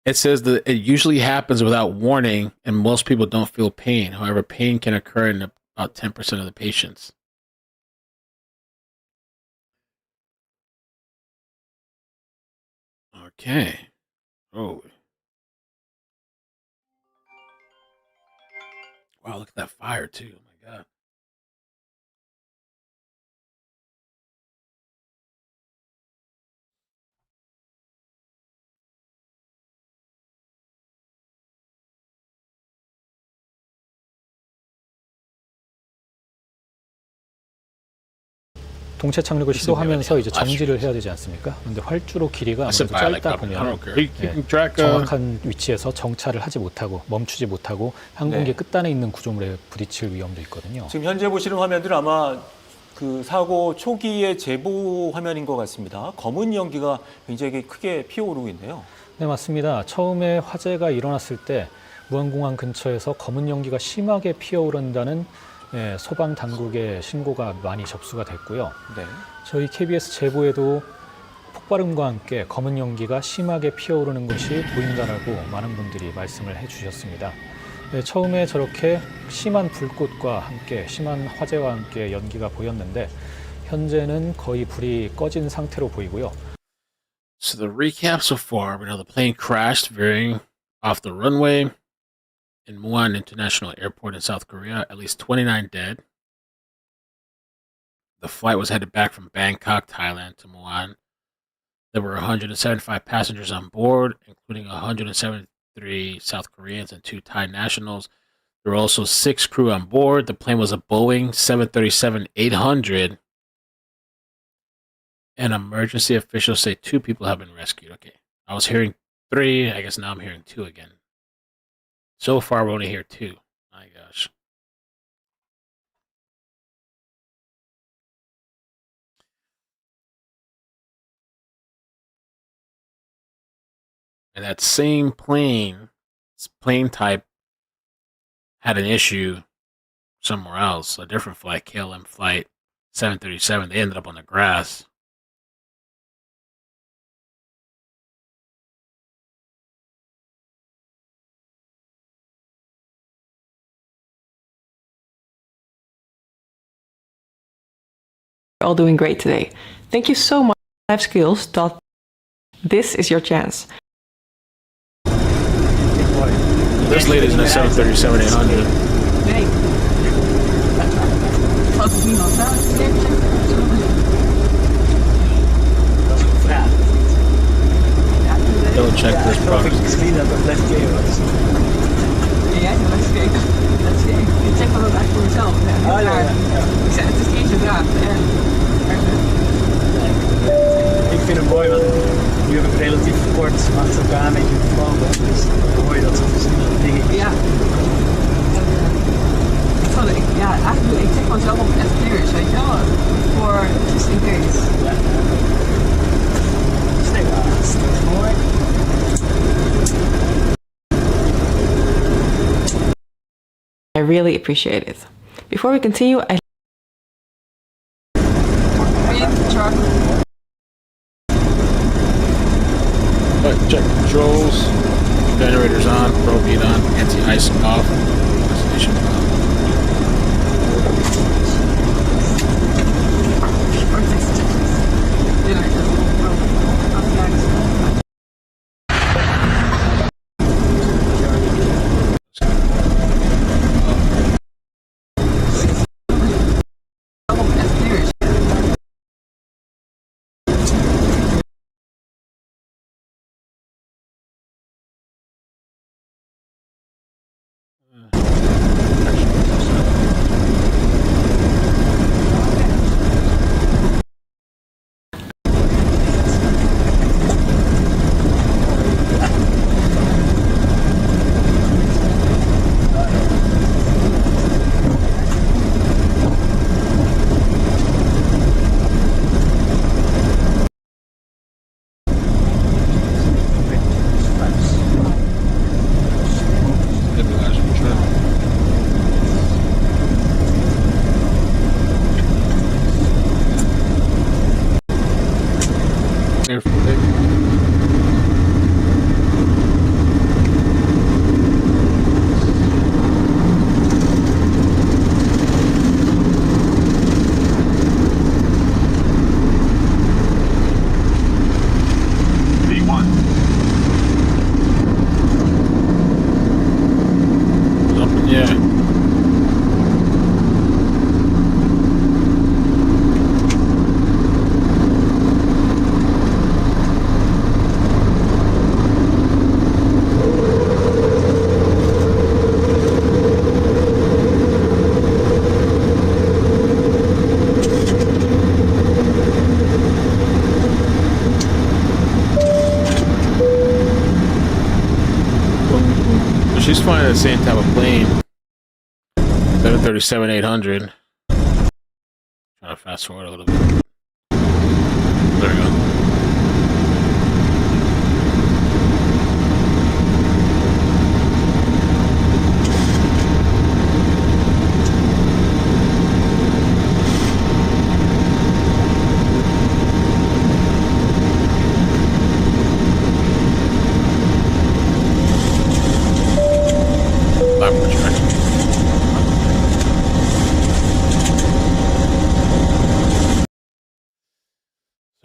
A: It says that it usually happens without warning, and most people don't feel pain. However, pain can occur in about 10% of the patients. Okay. Oh. Wow, look at that fire, too. Oh, my God.
K: 동체 착륙을 시도하면서 이제 정지를 해야 되지 않습니까? 그런데 활주로 길이가 아무래도 짧다 보면 정확한 위치에서 정차를 하지 못하고 멈추지 못하고 항공기 끝단에 있는 구조물에 부딪힐 위험도 있거든요.
M: 지금 현재 보시는 화면들은 아마 그 사고 초기의 제보 화면인 것 같습니다. 검은 연기가 굉장히 크게 피어오르고 있네요.
K: 네, 맞습니다. 처음에 화재가 일어났을 때 무안공항 근처에서 검은 연기가 심하게 피어오른다는 소방 당국의 신고가 많이 접수가 됐고요.
M: 네.
K: 저희 KBS 제보에도 폭발음과 함께 검은 연기가 심하게 피어오르는 것이 보인다라고 많은 분들이 말씀을 해주셨습니다. 처음에 저렇게 심한 불꽃과 함께 심한 화재와 함께 연기가 보였는데 현재는 거의 불이 꺼진 상태로 보이고요.
A: So the recap so far, we know the plane crashed veering off the runway in Muan International Airport in South Korea, at least 29 dead. The flight was headed back from Bangkok, Thailand to Muan. There were 175 passengers on board, including 173 South Koreans and 2 Thai nationals. There were also 6 crew on board. The plane was a Boeing 737-800. And emergency officials say 2 people have been rescued. Okay, I was hearing 3. I guess now I'm hearing 2 again. So far, we only hear 2. My gosh. And that same plane type, had an issue somewhere else. A different flight, KLM flight 737. They ended up on the grass.
N: All doing great today. Thank you so much, Life Skills. This is your chance.
A: This lady's in a 737-800. check first progress.
O: Misschien dat het left game was.
N: Ja, let's kijken. Je checkt dat ook echt voor jezelf.
O: Ja.
N: Ik zei, het is niet eens je vraag.
O: Ik vind het mooi, want nu heb ik relatief kort achter elkaar met je gevlogen. Dus mooi dat soort verschillende dingen.
N: Ja. Ik check gewoon zelf op FP'ers, weet je wel. Voor just in case.
O: Ja. Stek mooi.
N: I really appreciate it. Before we continue,
A: Check controls. Generators on. Propane on. Anti-ice off. Destination off. She's flying the same type of plane. 737-800. Trying to fast forward a little bit. There we go.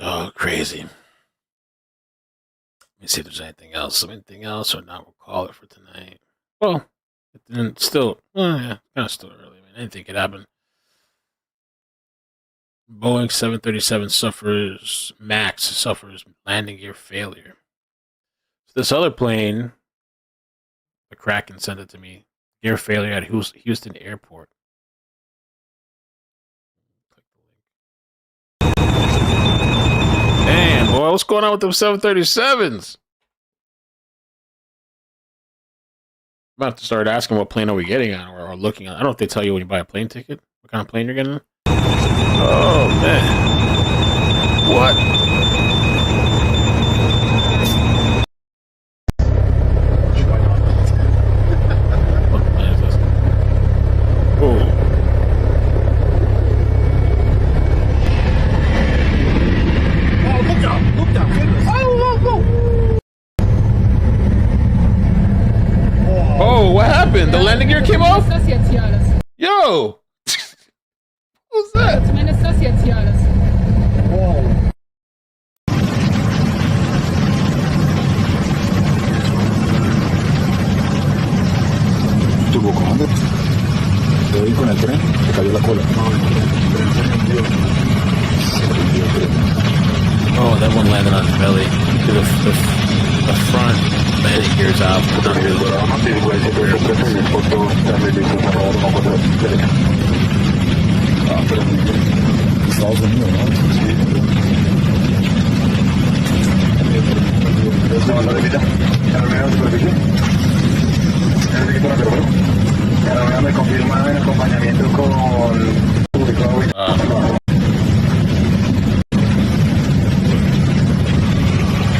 A: Oh, crazy. Let me see if there's anything else. Anything else or not? We'll call it for tonight. Well, still, yeah, kind of still early. I mean, anything could happen. Boeing 737 MAX suffers landing gear failure. So this other plane, the Kraken sent it to me. Gear failure at Houston Airport. Damn, boy, what's going on with them 737s? I'm about to start asking what plane are we getting on or looking at. I don't know if they tell you when you buy a plane ticket, what kind of plane you're getting on. Oh, man. What? What plane is this? Oh. Oh, what happened? The landing gear came off? Yo! Who's that?
P: Estuvo comando. Lo vi con el tren, se cayó la cola.
A: Oh, that one landed on his belly. the front landing gears out.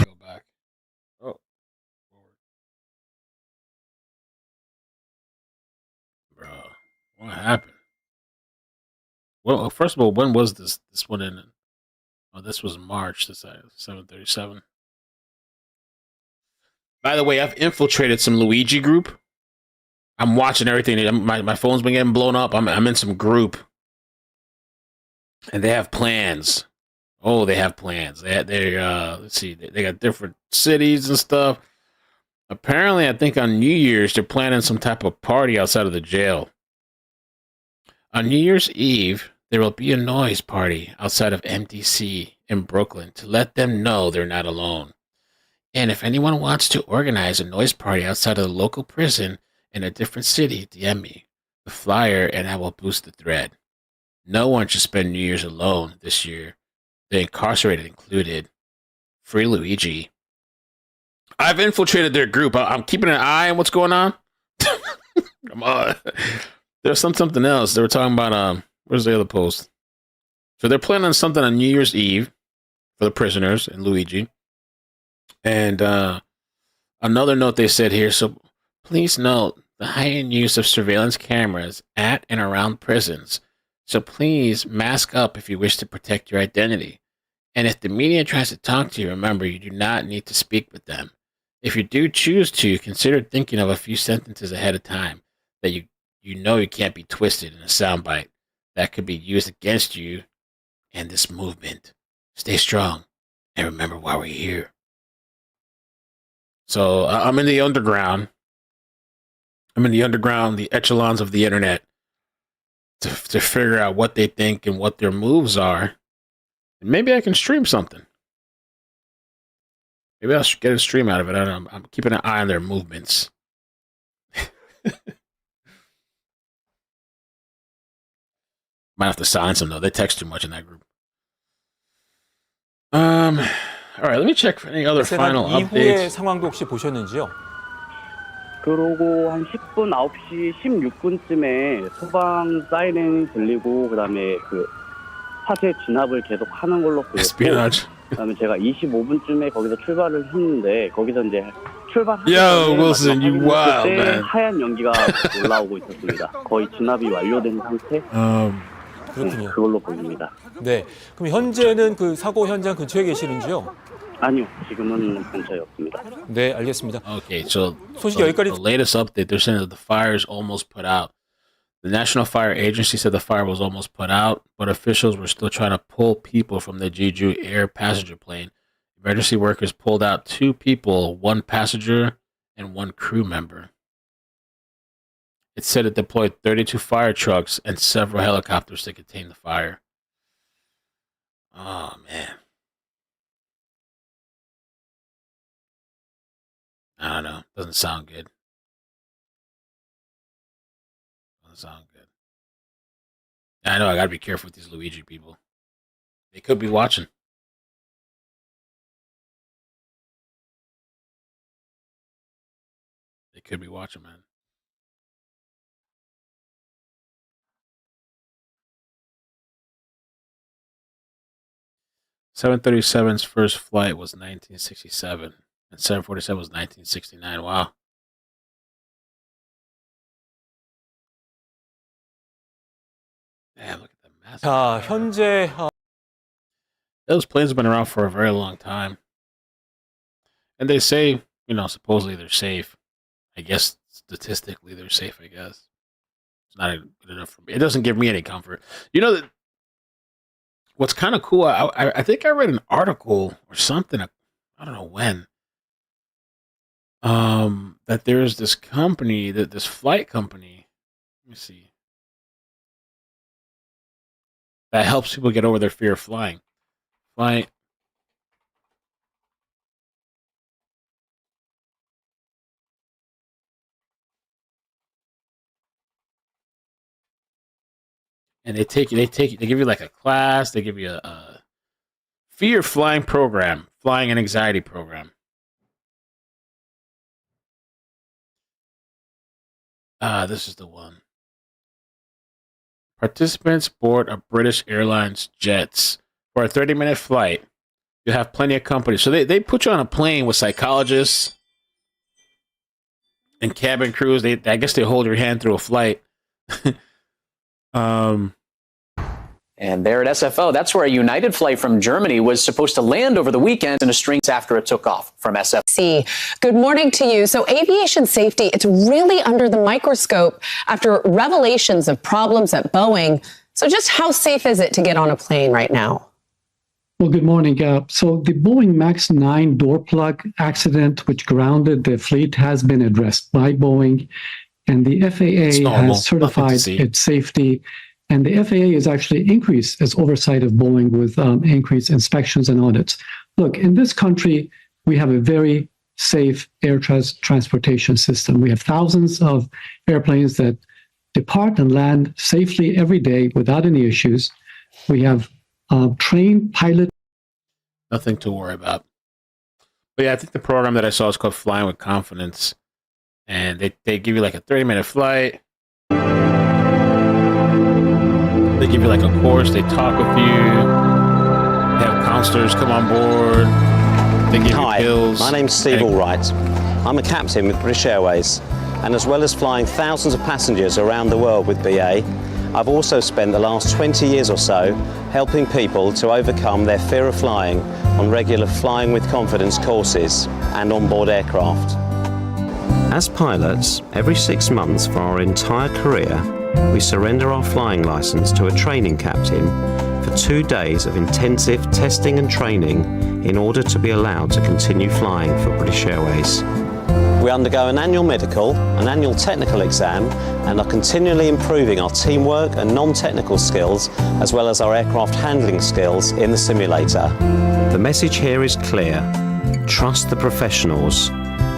A: Go back. Oh, bro, what happened? Well, first of all, when was this one in? Oh, this was March. This 737. By the way, I've infiltrated some Luigi group. I'm watching everything. My phone's been getting blown up. I'm in some group, and they have plans. Oh, they have plans. Let's see. They got different cities and stuff. Apparently, I think on New Year's they're planning some type of party outside of the jail. On New Year's Eve, there will be a noise party outside of MDC in Brooklyn to let them know they're not alone. And if anyone wants to organize a noise party outside of the local prison in a different city, DM me the flyer and I will boost the thread. No one should spend New Year's alone this year, the incarcerated included. Free Luigi. I've infiltrated their group. I'm keeping an eye on what's going on. Come on. There's something else. They were talking about, where's the other post? So they're planning something on New Year's Eve for the prisoners and Luigi. And another note they said here, so please note the heightened use of surveillance cameras at and around prisons. So please mask up if you wish to protect your identity. And if the media tries to talk to you, remember you do not need to speak with them. If you do choose to, consider thinking of a few sentences ahead of time that you know you can't be twisted in a soundbite that could be used against you and this movement. Stay strong and remember why we're here. So I'm in the underground. The echelons of the internet, to figure out what they think and what their moves are. And maybe I can stream something. Maybe I'll get a stream out of it. I don't know. I'm keeping an eye on their movements. Might have to silence them though. They text too much in that group. All right, let me check for any other final
M: 이후의
A: updates.
M: 상황도 혹시 보셨는지요?
Q: 그러고 한 10분, 9시 16분쯤에 소방 사이렌이 들리고 그다음에 그 화재 진압을 계속 하는 걸로 보였고 그다음에 제가 25분쯤에 거기서 출발을 했는데 거기서 이제 출발하기 전에
A: Wilson, you wild,
Q: 그때
A: man.
Q: 하얀 연기가 올라오고 있었습니다. 거의 진압이 완료된 상태.
M: 그렇군요.
Q: 그걸로 보입니다.
M: 네. 그럼 현재는 그 사고 현장 근처에 계시는지요?
Q: 아니요, 지금은 근처에 없습니다.
M: 네, 알겠습니다.
A: Okay, so
M: 소식 여기까지.
A: the latest update, they're saying that the fire is almost put out. The National Fire Agency said the fire was almost put out, but officials were still trying to pull people from the Jeju Air passenger plane. Emergency workers pulled out 2 people, 1 passenger and 1 crew member. It said it deployed 32 fire trucks and several helicopters to contain the fire. Oh, man. I don't know. Doesn't sound good. Doesn't sound good. I know I gotta be careful with these Luigi people. They could be watching. They could be watching, man. (737's) first flight was 1967, and 747 was 1969. Wow. Damn, look at the massive.
M: 자, 현재
A: Those planes have been around for a very long time. And they say, supposedly they're safe. I guess statistically they're safe, I guess. It's not good enough for me. It doesn't give me any comfort. You know, that what's kind of cool, I think I read an article or something, I don't know when, that there's this company, this flight company, let me see, that helps people get over their fear of flying. Flight and they give you like a class. They give you a fear flying program, flying and anxiety program. This is the one. Participants board a British Airlines jets for a 30-minute flight. You have plenty of company. So they put you on a plane with psychologists and cabin crews. I guess they hold your hand through a flight.
R: And there at SFO, that's where a United flight from Germany was supposed to land over the weekend in a string after it took off from SFO.
S: Good morning to you. So aviation safety, it's really under the microscope after revelations of problems at Boeing. So just how safe is it to get on a plane right now?
T: Well, good morning. So the Boeing MAX 9 door plug accident, which grounded the fleet, has been addressed by Boeing, and the FAA has certified its safety. And the FAA has actually increased its oversight of Boeing with increased inspections and audits. Look, in this country, we have a very safe air transportation system. We have thousands of airplanes that depart and land safely every day without any issues. We have trained pilots.
A: Nothing to worry about. But yeah, I think the program that I saw is called Flying with Confidence. And they give you like a 30-minute flight. They give you like a course. They talk with you. They have counselors come on board. They give you pills.
U: My name's Steve Allwright. I'm a captain with British Airways, and as well as flying thousands of passengers around the world with BA, I've also spent the last 20 years or so helping people to overcome their fear of flying on regular Flying with Confidence courses and onboard aircraft.
V: As pilots, every 6 months for our entire career, we surrender our flying license to a training captain for 2 days of intensive testing and training in order to be allowed to continue flying for British Airways.
U: We undergo an annual medical, an annual technical exam, and are continually improving our teamwork and non-technical skills, as well as our aircraft handling skills in the simulator.
V: The message here is clear. Trust the professionals.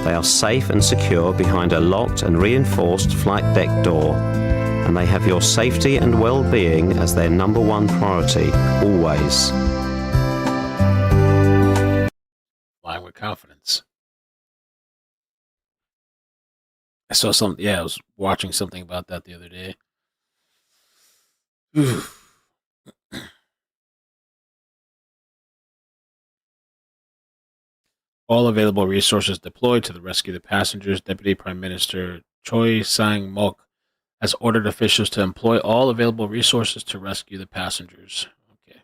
V: They are safe and secure behind a locked and reinforced flight deck door, and they have your safety and well-being as their #1 priority, always.
A: Flying with Confidence. I saw something. Yeah, I was watching something about that the other day. All available resources deployed to the rescue of the passengers. Deputy Prime Minister Choi Sang-mok has ordered officials to employ all available resources to rescue the passengers. Okay.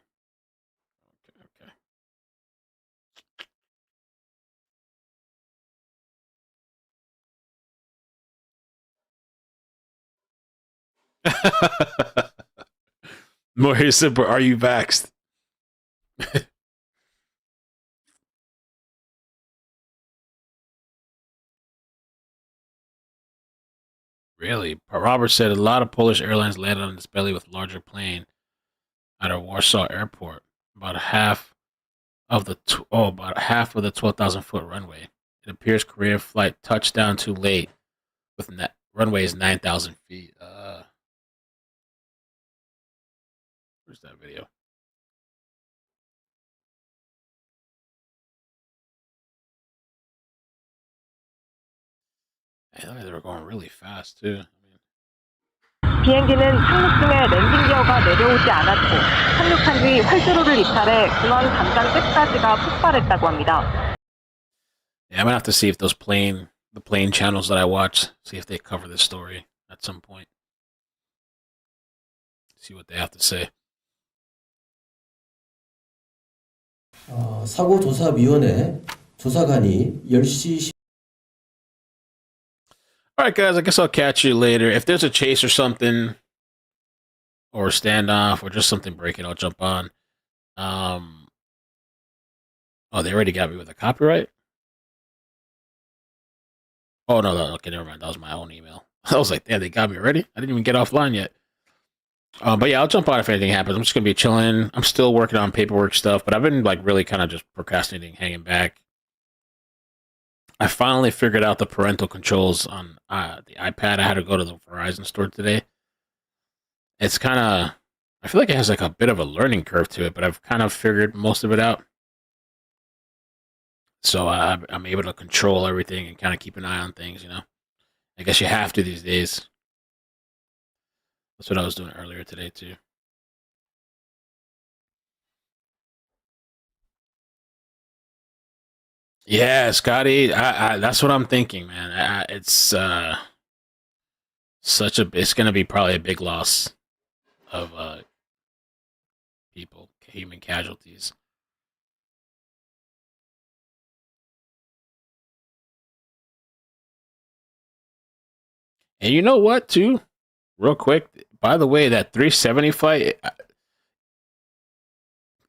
A: Moria said, "Are you vaxxed?" Really? Robert said a lot of Polish airlines landed on its belly with larger plane out of Warsaw Airport. About half of the 12,000-foot runway. It appears Korean flight touched down too late. With runway is 9,000 feet. Where's that video? Man, they were going really fast too.
E: 비행기는 착륙 중에 랜딩 기어가 내려오지 않았고 착륙한 뒤 활주로를 이탈해 공항 담장 끝까지가 폭발했다고 합니다.
A: Yeah, I'm gonna have to see if the plane channels that I watch, see if they cover this story at some point. See what they have to say.
W: 사고조사위원회 조사관이 10시.
A: All right, guys, I guess I'll catch you later. If there's a chase or something, or a standoff, or just something breaking, I'll jump on. Oh, they already got me with a copyright? Oh, no, okay, never mind. That was my own email. I was like, damn, they got me already? I didn't even get offline yet. But yeah, I'll jump on if anything happens. I'm just going to be chilling. I'm still working on paperwork stuff, but I've been like really kind of just procrastinating, hanging back. I finally figured out the parental controls on the iPad. I had to go to the Verizon store today. It's kind of I feel like it has like a bit of a learning curve to it, but I've kind of figured most of it out. So I'm able to control everything and kind of keep an eye on things, you know. I guess you have to these days. That's what I was doing earlier today too. Yeah, Scotty, that's what I'm thinking, man. It's it's going to be probably a big loss of people, human casualties. And you know what, too? Real quick, by the way, that 370 fight,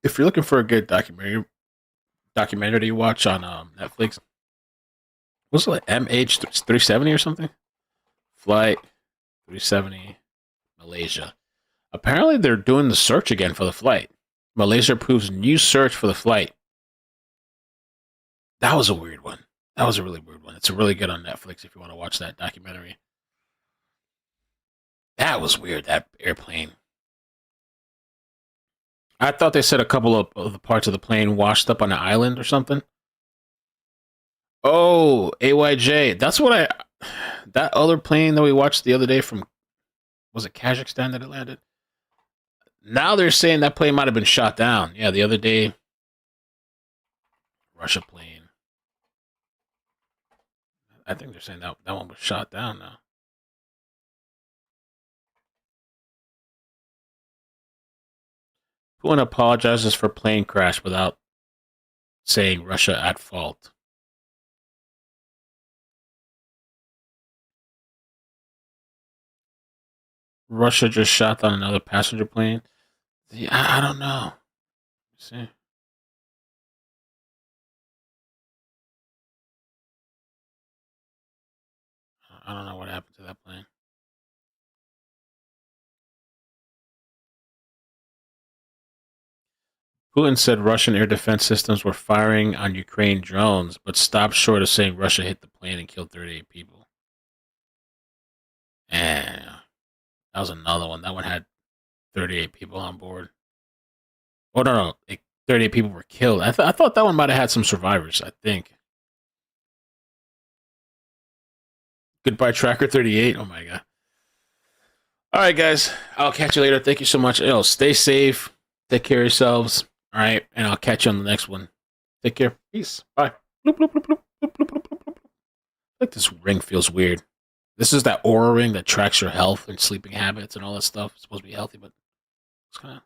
A: if you're looking for a good documentary to watch on Netflix, was it like MH370 or something? Flight 370, Malaysia. Apparently, they're doing the search again for the flight. Malaysia approves new search for the flight. That was a weird one. That was a really weird one. It's really good on Netflix if you want to watch that documentary. That was weird, that airplane. I thought they said a couple of the parts of the plane washed up on an island or something. Oh, AYJ. That's what that other plane that we watched the other day from, was it Kazakhstan that it landed? Now they're saying that plane might have been shot down. Yeah, the other day, Russia plane. I think they're saying that one was shot down now. Putin apologizes for plane crash without saying Russia at fault. Russia just shot down another passenger plane. I don't know. Let's see. I don't know what happened to that plane. Putin said Russian air defense systems were firing on Ukraine drones, but stopped short of saying Russia hit the plane and killed 38 people. And that was another one. That one had 38 people on board. Oh, no. 38 people were killed. I thought that one might have had some survivors, I think. Goodbye, Tracker 38. Oh, my God. All right, guys. I'll catch you later. Thank you so much. Stay safe. Take care of yourselves. All right. And I'll catch you on the next one. Take care. Peace. Bye. Bloop, bloop, bloop, bloop, bloop, bloop, bloop, bloop. Like this ring feels weird. This is that Aura ring that tracks your health and sleeping habits and all that stuff. It's supposed to be healthy, but it's kind of